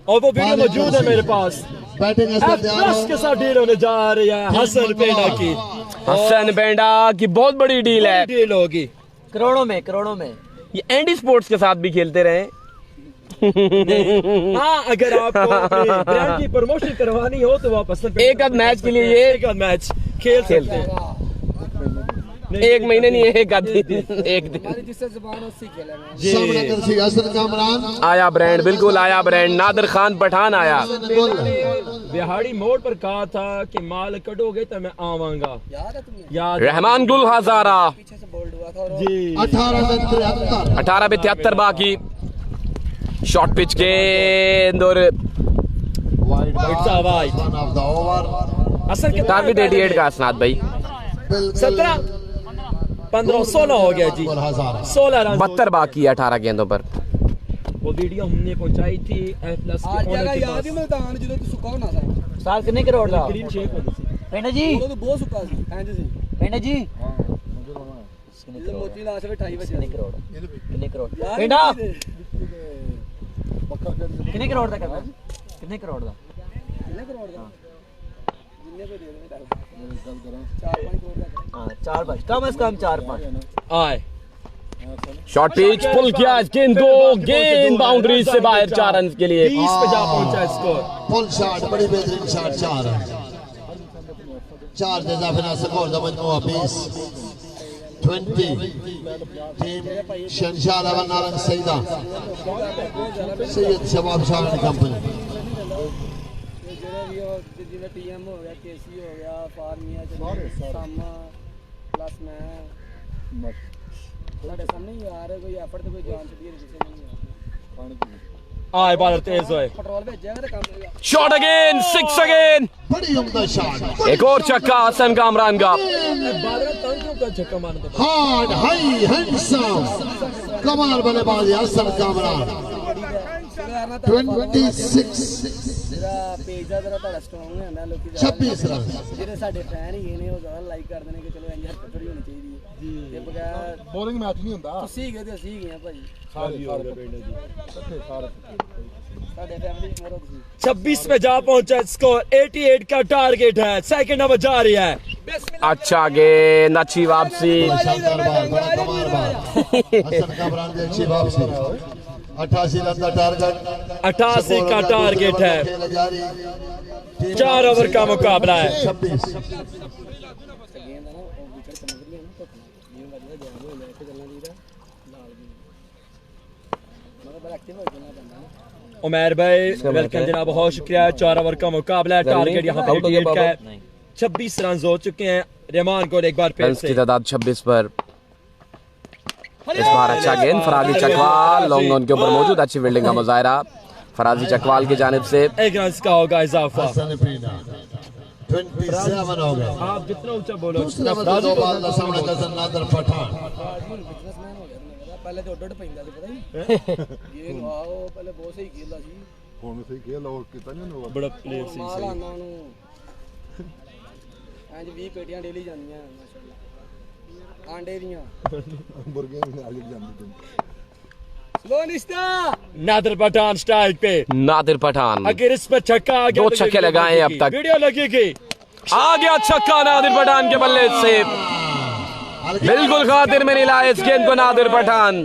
और वो वीडियो मौजूद है मेरे पास। बैटिंग प्लस के साथ डील होने जा रही है हसन पेंडा की। हसन पेंडा की बहुत बड़ी डील है। डील होगी करोड़ों में। ये एंडी स्पोर्ट्स के साथ भी खेलते रहे। हाँ अगर आपको अपने ब्रांड की प्रमोशन करवानी हो तो आप हसन पेंडा एक आध मैच के लिए ये एक आध मैच खेल सकते हैं। एक महीने नहीं एक आध दिन एक दिन। जिससे जुबान उससे खेलेंगे सामने कर सी हसन कामरान आया ब्रांड बिल्कुल आया ब्रांड नादिर खान पठान आया। बिहाड़ी मोड़ पर कहा था कि माल कटोगे तो मैं आवांगा। याद है तुम्हें याद रहमान गुल हजारा पीछे से बोल्ड हुआ था और जी 18 पे 73 बाकी। शॉर्ट पिच गेंद और It's a wide. One of the over असल के टारगेट 88 का असनाद भाई। 17 15 16 हो गया जी 16 रन 72 बाकी है 18 गेंदों पर। वो वीडियो हमने पहुंचाई थी F+ आज के जगह ओनर के याद ही पास। मुल्तान जो तू सुका होना था साल कितने करोड़ का क्लीन शेप होती थी। पेंडा जी वो तो बहुत सुका सी इंज सी पेंडा जी ये मोची लाश पे 28 बजे कितने करोड़ यार पेंडा कितने कितने करोड़ का करना कितने करोड़ का करोड़ का जितने पे दे देंगे डाल 4-5 करोड़ का हाँ 4-5 कम से कम 4-5 आए शॉर्ट पिच पुल किया इस गेंद को। गेंद बाउंड्री से बाहर 4 रन के लिए। 20 पे जा पहुंचा स्कोर। फुल शॉट बड़ी बेहतरीन शॉट 4 जैसा फिर स्कोर समझ 20 20 टीम शहनशाह रवा नारंग सईदा सैयद शबाब शाह एंड कंपनी जिन्हें टीएम हो गया केसी हो गया फार्मिया सामा प्लस मैं साढ़े सामने ही आ रहे कोई एफर्ट तो कोई जान छड़ी जिसे नहीं आए बॉलर तेज होए। पेट्रोल भेजेगा तो काम शॉट अगेन 6 अगेन। बड़ी उम्दा शॉट एक और छक्का हसन कामरान का। बॉलर तंग का छक्का मारने तो हार्ड हाई हैंडसम कमाल बल्लेबाजी हसन कामरान 26 ਜਿਹੜਾ ਪੇਜ ਦਾ ਤੁਹਾਡਾ ਸਟਰੋਂਗ ਹੈ ਨਾ ਲੋਕੀ 26 ਰਨ ਜਿਹੜੇ ਸਾਡੇ ਫੈਨ ਹੀ ਨੇ ਉਹ ਜ਼ਿਆਦਾ ਲਾਈਕ ਕਰਦੇ ਨੇ ਕਿ ਚਲੋ ਇੰਜ ਹਰਕਤ ਥੋੜੀ ਹੋਣੀ ਚਾਹੀਦੀ ਹੈ ਤੇ ਬਗੈਰ ਬੋਲਿੰਗ ਮੈਚ ਨਹੀਂ ਹੁੰਦਾ ਤੁਸੀਂ ਗਏ ਤੇ ਅਸੀਂ ਗਏ ਆ ਭਾਜੀ ਸਾਰੇ ਸਾਡੇ ਫੈਮਿਲੀ ਮੋਰੋ ਤੁਸੀਂ 26 में जा पहुंचा स्कोर 88 का टारगेट है सेकंड ओवर जारी है अच्छा गेंद अच्छी वापसी शानदार बार बड़ा कमाल बार हसन कामरान की अच्छी वापसी 88 रन का टारगेट 88 का टारगेट है खेल जारी 4 ओवर का मुकाबला है 26 ਗੇਂਦ ਆ ਨਾ ਉਹ ਵਿਕਟ ਚਮਕ ਰਹੀ ਹੈ ਨਾ ਧੁੱਪ ਜਿਵੇਂ ਵੱਜਦਾ ਜਾਮ ਹੋ ਲੈ ਕੇ ਚੱਲਣਾ ਚਾਹੀਦਾ ਲਾਲ ਵੀ ਮਗਰ ਬੜਾ ਐਕਟਿਵ ਹੋ ਜਾਣਾ ਪੈਂਦਾ ਨਾ उमैर भाई वेलकम जनाब बहुत शुक्रिया 4 ओवर का मुकाबला है टारगेट यहाँ पे 88 का है 26 रन हो चुके हैं रहमान को एक बार फिर रन्स से की तादाद 26 पर इस बार अच्छा गेंद फराजी चकवाल लॉन्ग ऑन के ऊपर मौजूद अच्छी फील्डिंग का मुजाहरा फराजी चकवाल की जानिब से 1 रन का होगा इजाफा हसन पीना 27 हो गए आप जितना ऊंचा बोलो दूसरे में दो बाल का सामना कर नादर पठान ਬਿਜ਼ਨਸਮੈਨ ਹੋ ਗਿਆ ਮੇਰਾ ਪਹਿਲੇ ਤੇ ਉੱਡ ਪੈਂਦਾ ਸੀ ਪਤਾ ਹੀ ਗੇਂਦ ਆਓ ਪਹਿਲੇ ਬਹੁਤ ਸਹੀ ਖੇਲਦਾ ਸੀ ਹੁਣ ਸਹੀ ਖੇਲ ਹੋਰ ਕੀਤਾ ਨਹੀਂ ਉਹਨੂੰ बड़ा प्लेयर सी ਮਾਲ ਆਉਂਦਾ ਉਹਨੂੰ ਇੰਜ 20 ਪੇਟੀਆਂ ਡੇਲੀ ਜਾਂਦੀਆਂ ਮਾਸ਼ਾਅੱਲਾ ਆਂਡੇ ਦੀਆਂ ਮੁਰਗੀਆਂ ਵੀ ਨਾਲ ਜਾਂਦੀ ਸਲੋ ਨਿਸ਼ਤਾ नादिर पठान स्ट्राइक पे नादिर पठान अगर इस पर छक्का आ गया दो तो छक्के वीडियो लगाए हैं अब लगेगी। तक। वीडियो लगेगी आ गया छक्का नादिर पठान के बल्ले से बिल्कुल खातिर में नहीं लाया इस गेंद को नादिर पठान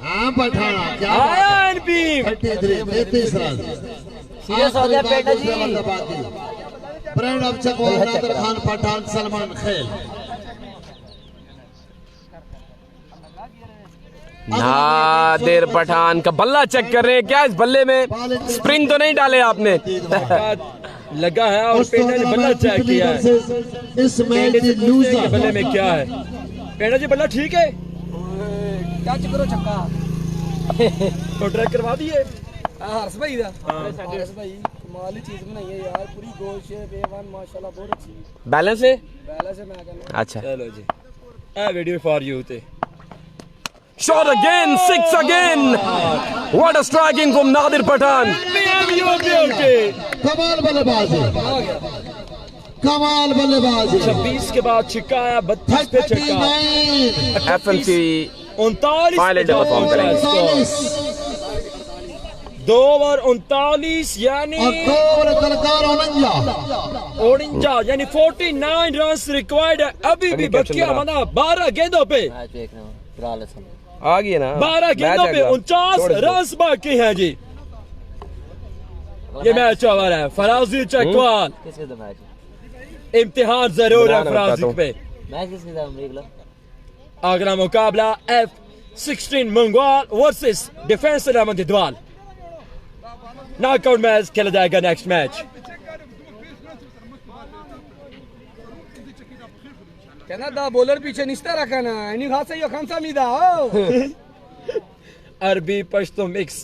हाँ पठाना क्या आया एनपी 33 रन सीरियस हो गया बेटा जी ब्रांड ऑफ चकवाल नादिर खान पठान सलमान खेल नादिर पठान का बल्ला चेक कर रहे हैं क्या इस बल्ले में स्प्रिंग तो नहीं डाले आपने लगा है और पेंडा ने बल्ला चेक किया है इस मैच पेंडे की से पूछते हैं कि लूजर बल्ले में क्या है पेंडा जी बल्ला ठीक है ਟੱਚ ਕਰੋ ਛੱਕਾ तो ट्रैक करवा दिए ਹਰਸ ਭਾਈ ਦਾ ਹਰਸ ਭਾਈ ਕਮਾਲ ਦੀ ਚੀਜ਼ ਬਣਾਈ ਹੈ ਯਾਰ ਪੂਰੀ ਗੋਲ ਸ਼ੇਪ A1 ਮਾਸ਼ਾਅੱਲਾ ਬਹੁਤ ਅੱਛੀ बैलेंस है बैलेंस है मैं कहना अच्छा चलो जी a video for you the shot again 6 again what a striking from Nadir Pathan कमाल बल्लेबाजी कमाल बल्लेबाजी 26 के बाद छक्का आया 32 पे छक्का 39 एफएमसी 39 फाइनल पे परफॉर्म करेंगे 39 2 ओवर 39 यानी अकोर दरकार ओनंजा ओडिंजा यानी 49 रन्स रिक्वायर्ड है अभी भी बकिया मना 12 गेंदों पे मैच देख रहा हूं फिलहाल असम आ गई ना 12 गेंदों पे 49 रन्स बाकी हैं जी ये मैच ओवर है फराजी चकवाल किसके साथ मैच इम्तिहान जरूर है मैं फराजी बताता हूँ। पे मैच किसके साथ देख लो अगला मुकाबला F16 Mangwal versus defence 11 Didwal knockout match खेला जाएगा नेक्स्ट मैच कहना दा बॉलर पीछे निश्ता रखा ना इन्हीं खासा यो खानसा मीदा अरबी पश्तो मिक्स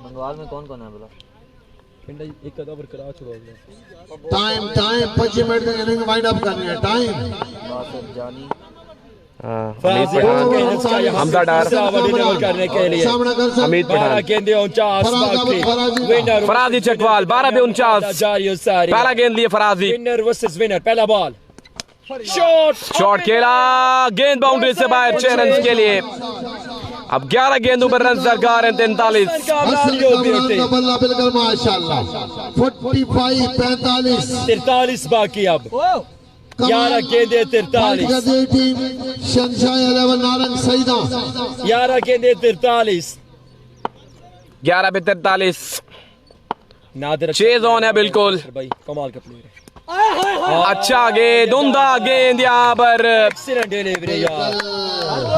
बंगाल में कौन कौन है बोला एक ओवर करा छोड़ो टाइम 25 मिनट तक इनिंग वाइंड अप करनी है टाइम बासर जानी फराजी हमजा डार करने के लिए सामना कर सकते अमित 12 पठान गेंदे 49 बाकी विनर फराजी चकवाल 12 पे 49 जारी सारी पहला गेंद लिए फराजी विनर वर्सेस विनर पहला बॉल शॉट शॉट खेला गेंद बाउंड्री से बाहर 6 रन के लिए अब 11 गेंदों पर रन दरकार है 43 हसन कमरान का बल्ला बिल्कुल माशाल्लाह 45 45 43 बाकी अब 11 गेंदे 43 टीम शनशाह 11 नारंग सईदा 11 गेंदे 43 11 पे 43 नादिर चेज ऑन है बिल्कुल भाई कमाल का प्लेयर है अच्छा गेंद उमदा गेंद यहाँ पर एक्सीलेंट डिलीवरी यार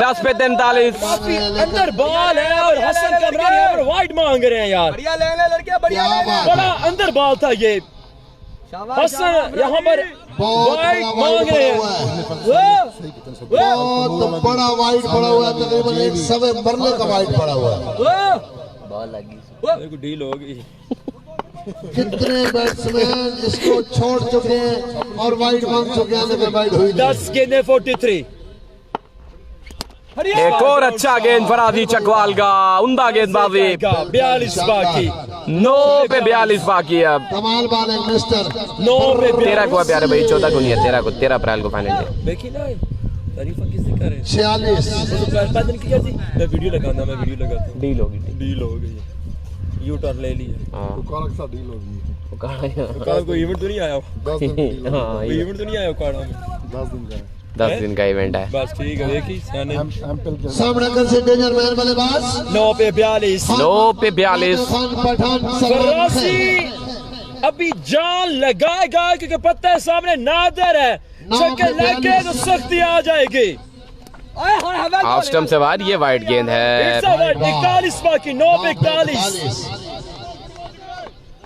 10 पे 43 अंदर बॉल है और हसन कमरान यहाँ पर वाइड मांग रहे हैं यार बढ़िया ले ले लड़के बढ़िया क्या बात बड़ा अंदर बॉल था ये हसन यहाँ पर बहुत वाइड बड़ा मांग वाइड रहे पड़ा हैं हुआ है बहुत बड़ा वाइड पड़ा हुआ है तकरीबन 1 सवे मरने का वाइड पड़ा हुआ है बॉल लगी देखो डील हो गई कितने बैट्समैन इसको छोड़ चुके हैं और वाइड मांग चुके हैं लेकिन वाइड हुई नहीं 10 गेंदे 43 एक और अच्छा गेंद फराजी चकवाल का, उमदा गेंदबाजी। 42 बाकी, 9 पे 42 बाकी है अब। कमाल बॉलिंग मिस्टर 9 पे 13 को है प्यारे भाई, 14 को नहीं है, 13 अप्रैल को फाइनल है। देखी ना तारीफ किससे करे 46 तो दिन की करती मैं वीडियो लगाता हूं। डील होगी। डील हो गई, यू टर्न ले लिया। हाँ कोई इवेंट तो नहीं आया, हाँ, कोई इवेंट तो नहीं आया काड़ा में। 10 दिन का इवेंट है। बस ठीक है, देखी सियाने। सामने कर से डेंजर मैन बल्लेबाज 9 पे 42, 9 पे 42। खान पठान फराजी अभी जान लगाएगा क्योंकि पता है सामने नादर है, छक्के लगे तो सख्ती आ जाएगी। ऑफ स्टंप से बाहर, ये वाइड गेंद है। 41 बाकी, 9 पे 41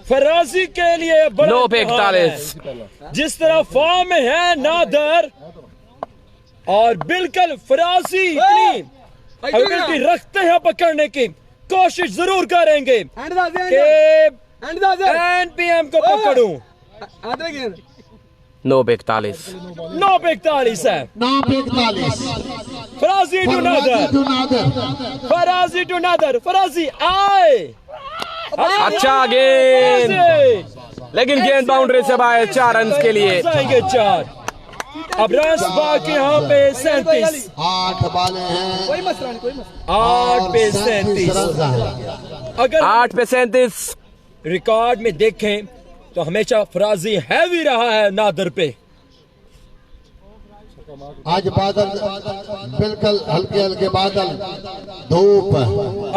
फराजी के लिए बड़ा 9 पे इम्तिहान है। 41। जिस तरह फॉर्म में है नादर और बिल्कुल फराजी इतनी एबिलिटी रखते हैं पकड़ने की, कोशिश जरूर करेंगे कि एनपीएम को पकड़ूं। 9 पे 41। 9 पे 41 है। 9 पे 41 फराजी टू नादर, फराजी टू नादर, फराजी आए। अच्छा गेंद, लेकिन गेंद बाउंड्री से बाहर, 4 रन के लिए। जाएंगे 4। अब रन बाकी यहाँ पे 37, 8 बाले हैं 8 पे 37। अगर 8 पे 37। रिकॉर्ड में देखें तो हमेशा फराजी हैवी रहा है नादर पे। आज बादल बिल्कुल हल्के हल्के बादल, धूप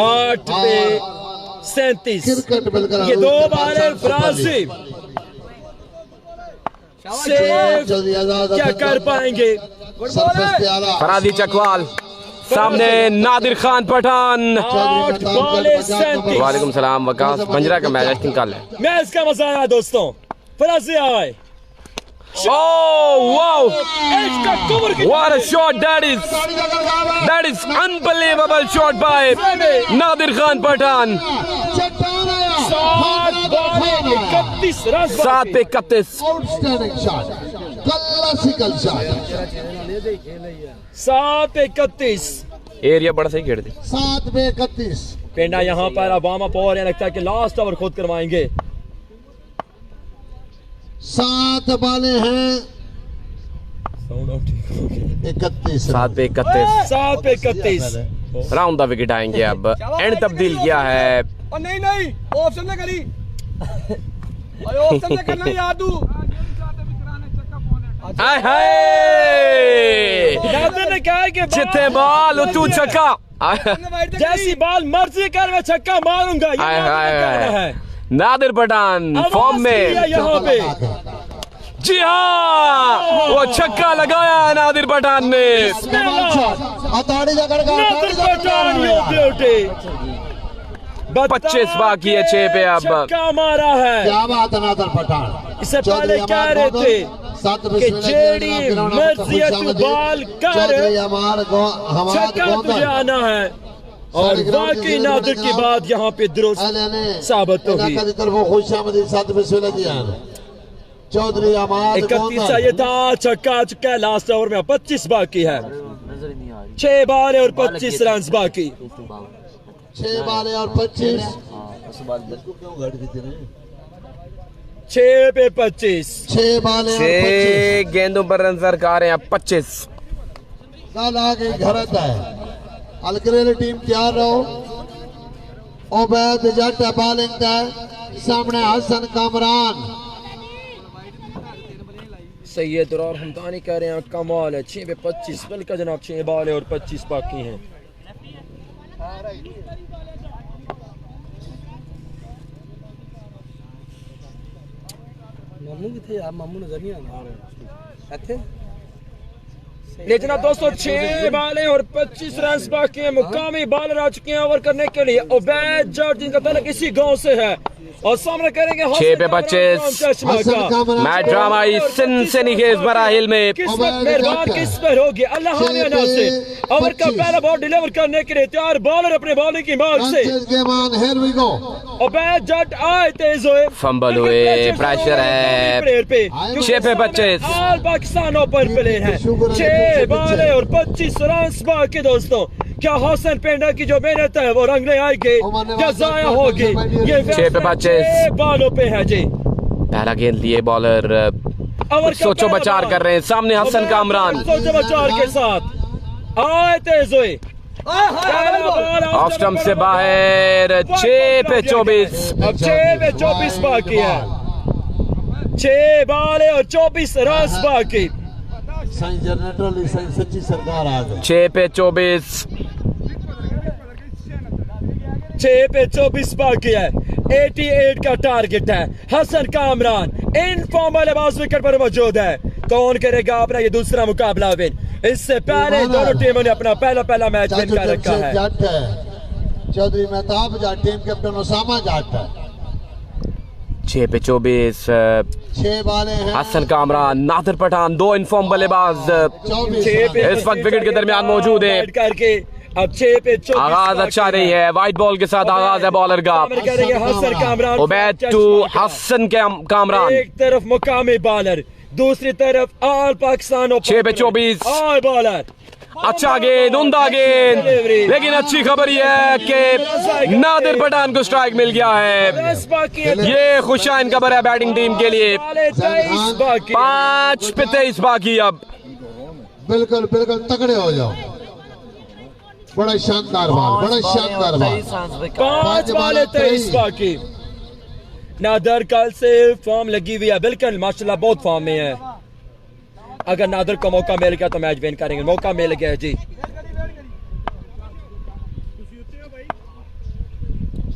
8 पे 37। क्रिकेट बिल्कुल ये 2 बार है फराजी से जल्दी आजाद क्या कर पाएंगे। फराजी चकवाल सामने, नादिर खान पठान। 8 बॉले 37। वालेकुम सलाम वकास, पंजरा का मैच निकाल है। मैच का मजा आया दोस्तों, फराजी आए। Oh wow, एज का कवर की what a shot that is, that is unbelievable shot by Nadir Khan Pathan. 7 balls 31 run. 7 पे 31। Outstanding shot, classical shot. 7 पे 31। एरिया बड़ा सही खेलते। 7 पे 31 पेंडा यहाँ पर अब वार्म अप और लगता है कि लास्ट ओवर खुद करवाएंगे। 7 बाले हैं 31। 7 पे 31। 7 पे 31। राउंड द विकेट आएंगे अब। एंड तब्दील किया है। और नहीं ऑप्शन में करी ऑप्शन में करना याद तू। हाय हाय, नादिर ने कहा कि जितने बाल तू छक्का। जैसी बाल मर्जी कर मैं छक्का मारूंगा। ये हाय नादिर हाय का कहना हाय, है। नादिर पठान आवाज फॉर्म की है में। यहाँ पे जी हाँ, वो छक्का लगाया है नादिर पठान ने। अताड़ी जगड़ का नादिर पठान योटे योटे 25 बाकी है 6 पे अब। छक्का मारा है। क्या बात है नादर पठान। इससे पहले कह रहे थे कि जेडी मर्जी तू बाल कर, छक्का तुझे आना है। और वाकई नादिर की बात यहाँ पे दुरुस्त साबित होगी। चौधरी अमाद 31 चाहिए था, छक्का आ चुका है लास्ट ओवर में। 25 बाकी है, 6 बाल और 25 रन बाकी। 6 बाले और 25। 6 पे 25। 6 बाले और 25। 6 गेंदों पर रन सरकार है 25। कल आगे घरत है अलकरेली टीम तैयार रहो। ओबैद जट बॉलिंग है, सामने हसन कामरान। सैयद और हमदानी कह रहे हैं कमाल है। 6 पे 25 बिल्कुल जनाब, 6 बाल और 25 बाकी हैं। मामू किथे यार, मामू नजर नहीं आ रहा है। लेकिन अब दोस्तों 6 बालें और 25 रन बाकी हैं। मुकामी बॉलर आ चुके हैं ओवर करने के लिए। उबैद जट जिनका तलक इसी गांव से है, और सामना करेंगे 6 पे 25 मैच ड्रामा सनसनीखेज मराहिल में। किस्मत मेहरबान किस पर होगी अल्लाह ने नासिर। ओवर का पहला बॉल डिलीवर करने के लिए तैयार, बॉलर अपने बॉलिंग की मार्क से अबैद जट आए तेज हुए, फंबल हुए, प्रेशर है। प्लेयर पे 6 पे 25 ऑल पाकिस्तान ओपन प्लेयर है। 6 बॉल और 25 रन बाकी दोस्तों। क्या हसन पेंडा की जो मेहनत है वो रंग ले आएगी क्या जाया होगी? ये 6 पे 25 बॉलों पे है जी। पहला गेंद लिए बॉलर सोचो बचार कर रहे हैं, सामने हसन कामरान सोचो बचार के साथ आए तेज हुए, ऑफ स्टंप से बाहर। 6 पे 24 अब 6 पे 24 बाकी है। 6 बॉल और 24 रन बाकी। जनरेटर सच्ची सरकार आ गई। 6 पे 24 6 पे 24 बाकी है। 88 का टारगेट है। हसन कामरान इन फॉर्म बल्लेबाज विकेट पर मौजूद है। कौन करेगा अपना ये दूसरा मुकाबला विन? इससे पहले दोनों टीमों ने अपना पहला मैच विन कर रखा है। चौधरी मेहताब जाट, टीम कैप्टन उसामा जाट है। 6 पे 24 6 बाले हैं। हसन कामरान, नादिर पठान, 2 इनफॉर्म बल्लेबाज 6 पे इस वक्त विकेट के दरमियान मौजूद है। करके अब 6 पे 24 आगाज अच्छा रही है, वाइट बॉल के साथ आगाज है बॉलर का। करेंगे हसन कामरान। उबैद टू हसन कामरान। एक तरफ मुकामी बॉलर, दूसरी तरफ ऑल पाकिस्तान 6 पे 24 ऑल बॉलर। अच्छा गेंद, उमदा गेंद, लेकिन अच्छी खबर यह है कि नादिर पठान को स्ट्राइक मिल गया है। ये खुशाइन खबर है बैटिंग टीम के लिए। 5 पे 23 बाकी। अब बिल्कुल बिल्कुल तगड़े हो जाओ। बड़ा शानदार बॉल, बड़ा शानदार बॉल। 5 बॉल 23 बाकी। नादर कल से फॉर्म लगी हुई है, बिल्कुल माशाल्लाह बहुत फॉर्म में है। अगर नादर को मौका मिल गया तो मैच विन करेंगे। मौका मिल गया जी।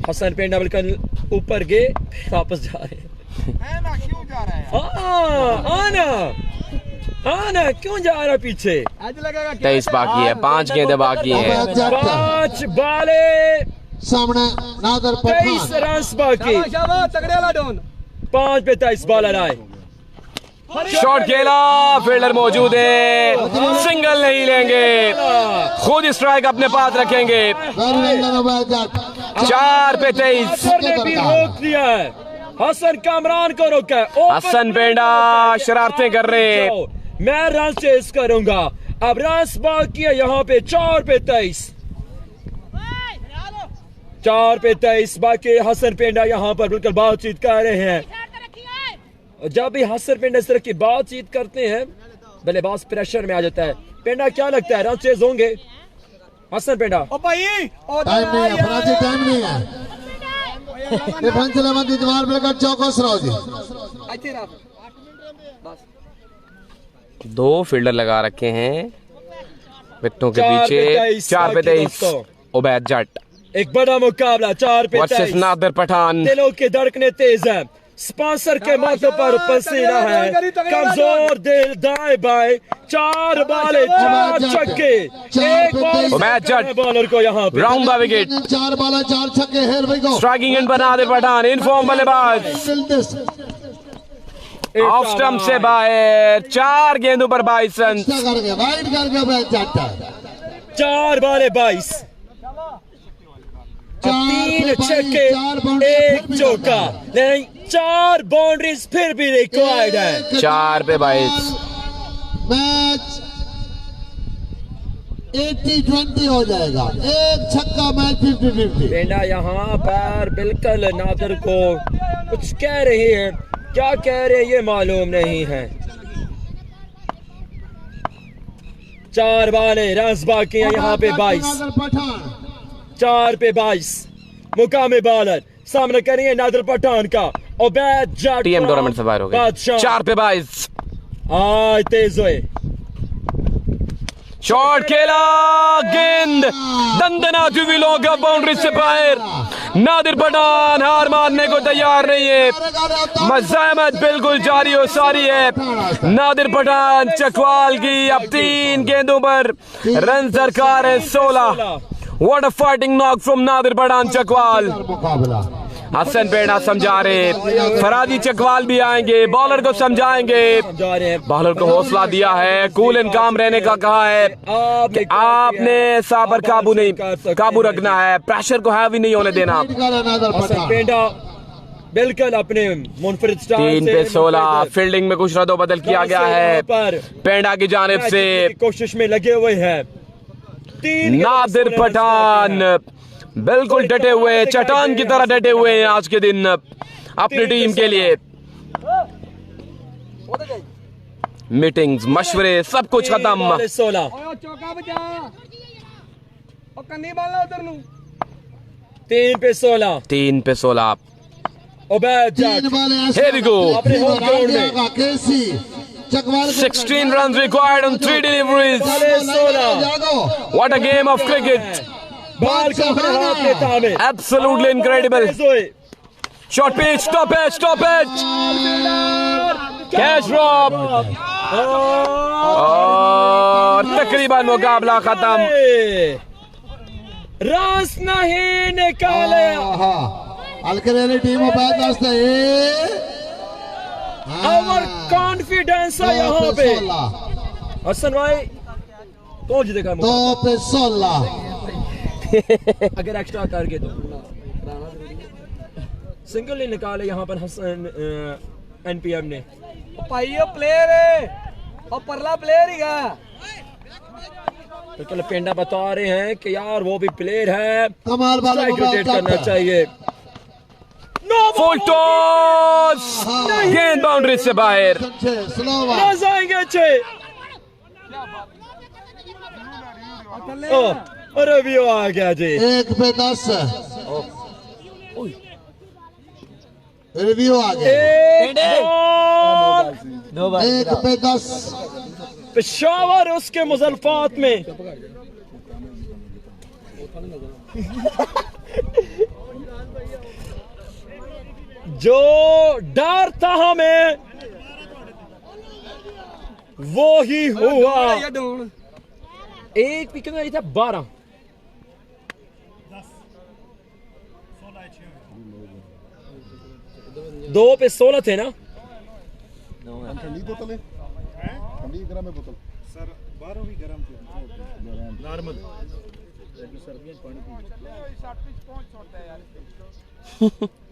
हसन पेंडा बिल्कुल ऊपर गए, वापस जा रहे हैं। आना क्यों जा रहा पीछे? 23 बाकी है, 5 गेंदें बाकी हैं। 5 बाले सामने नादर 23 रन बाकी। 5 पे 23 बॉलर आए। शॉट खेला, फील्डर मौजूद है, सिंगल नहीं लेंगे, खुद स्ट्राइक अपने पास रखेंगे। 4 पे 23 ने भी रोक दिया है। हसन कामरान को रोका है। हसन पेंडा शरारतें कर रहे हैं। मैं रन चेस करूंगा। अब रन बाकी है यहाँ पे 4 पे 23। 4 पे 23 बाकी। हसन पेंडा यहाँ पर बिल्कुल बातचीत कर रहे हैं। जब भी हसन पेंडा इस तरह की बातचीत करते हैं बल्लेबाज प्रेशर में आ जाता है। पेंडा क्या लगता है रन चेज होंगे? हसन पेंडा टाइम नहीं है, फराजी टाइम नहीं है। डिफेंस इलेवन की दीवार पे कट चौकस रहो जी। 2 फील्डर लगा रखे हैं विकेटों के पीछे। 4 पे 23 उबैद जट। एक बड़ा मुकाबला 4 पे 23। नादिर पठान। दिलों की धड़कनें तेज है। स्पॉन्सर के माथे पर पसीना है। कमजोर दिल दाएं बाएं। 4 बॉल 4 छक्के। एक बॉल बॉलर को यहाँ पे राउंड द विकेट। 4 बॉल 4 छक्के। Here we go. Striking end पर नादिर पठान, इनफॉर्म बल्लेबाज। ऑफ स्टंप से बाहर। 4 गेंदों पर 22 रन। वाइड करके बैठ जाता है। 4 बॉल 22। 3 छक्के 1 चौका। नहीं 4 बाउंड्रीज फिर भी रिक्वायर्ड है। 4 पे 22। मैच 80-20 हो जाएगा। एक छक्का मैच 50-50। पेंडा यहाँ पर बिल्कुल नादिर को कुछ कह रही है। क्या कह रहे हैं ये मालूम नहीं है। 4 बॉलें रन बाकी हैं यहाँ पे 22। 4 पे 22 मुकामी बॉलर सामने करेंगे नादिर पठान का। उबैद जट टीएम टूर्नामेंट से बाहर हो गए। 4 पे 22 तेज हुए। शॉट खेला, गेंद दंदनाती हुई लॉन्ग ऑफ बाउंड्री से बाहर। नादिर पठान हार मानने को तैयार नहीं है। मज़ाहमत बिल्कुल जारी और सारी है। नादिर पठान चकवाल की अब 3 गेंदों पर रन दरकार है 16। What a fighting knock from Nadir Pathan Chakwal. Hasan Peda समझा रहे, फराजी चकवाल भी आएंगे, बॉलर को समझाएंगे। जा रहे हैं बॉलर को हौसला दिया है, कूल एंड काम रहने का कहा है कि आपने साबर काबू रखना है, प्रेशर को हैवी नहीं होने देना। हसन पेंडा बिल्कुल अपने मुनफरिद स्टाइल 3 पे 16 फील्डिंग में कुछ रद्दो बदल किया गया है पेंडा की जानिब से। कोशिश में लगे हुए हैं नादिर पठान बिल्कुल डटे हुए, चट्टान की तरह डटे हुए हैं आज के दिन अपनी टीम के लिए। मीटिंग्स, मशवरे, सब कुछ खत्म। 16 चौका बजा और कन्नी बाला उधर नु 3 पे 16 3 पे 16 उबैद जट Here we go. अपने होम ग्राउंड में केसी Chakwal 16 runs required on 3 deliveries. 16 What a game of cricket. Ball को अपने हाथ में थामे Absolutely incredible. Short pitch, stop it. Catch drop. और तकरीबन मुकाबला खत्म। रस नहीं निकाले। अलकरेली टीम बैट वास्ते ओवर कॉन्फिडेंस है यहाँ पे। हसन भाई कौन जीतेगा 2 पे 16 अगर एक्स्ट्रा करके तो सिंगल नहीं निकाले यहाँ पर हसन एनपीएम ने। भाई प्लेयर है और परला प्लेयर ही है। बिल्कुल पेंडा बता रहे हैं कि यार वो भी प्लेयर है, कमाल वाला स्ट्राइक रोटेट करना चाहिए। फुल टॉस, गेंद बाउंड्री से बाहर। रन आएंगे अच्छे। अरे भी आ गया जी। 1 पे 10 रिव्यू आ गया। 1 पे 10 पेशावर उसके मुजल्फात में जो डर था हमें वो ही हुआ। एक भी कितना था 12 2 पे 16 थे ना। ठंडी बोतल है, ठंडी गरम है बोतल सर, 12 भी गरम थे नॉर्मल सर्दियां पानी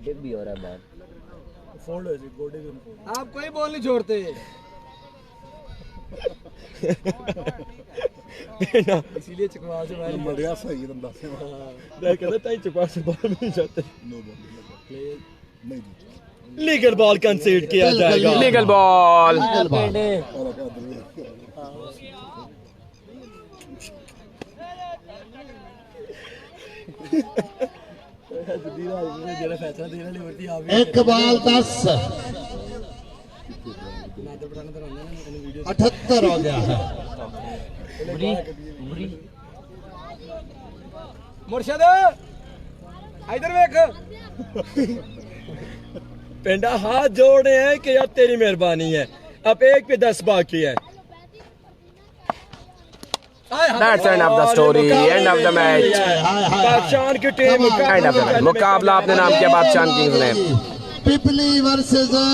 डिप भी हो रहा है बाहर। फोल्ड है जी गोडे भी आप कोई बॉल नहीं छोड़ते। इसीलिए चकवा से बाहर बढ़िया सही एकदम 10 मैं कहता था चुपा से बाहर नहीं जाते। नो बॉल नहीं लीगल बॉल कंसीड किया जाएगा। Legal ball. एक बॉल 10 78 हो गया है। मुर्शद इधर देख। पेंडा हाथ जोड़े हैं कि यार तेरी मेहरबानी है। अब 1 पे 10 बाकी है। That's end of the story, end of the match. Pakistan की team End of the match. मुकाबला अपने नाम किया बादशाह किंग्स ने। पिपली वर्सेस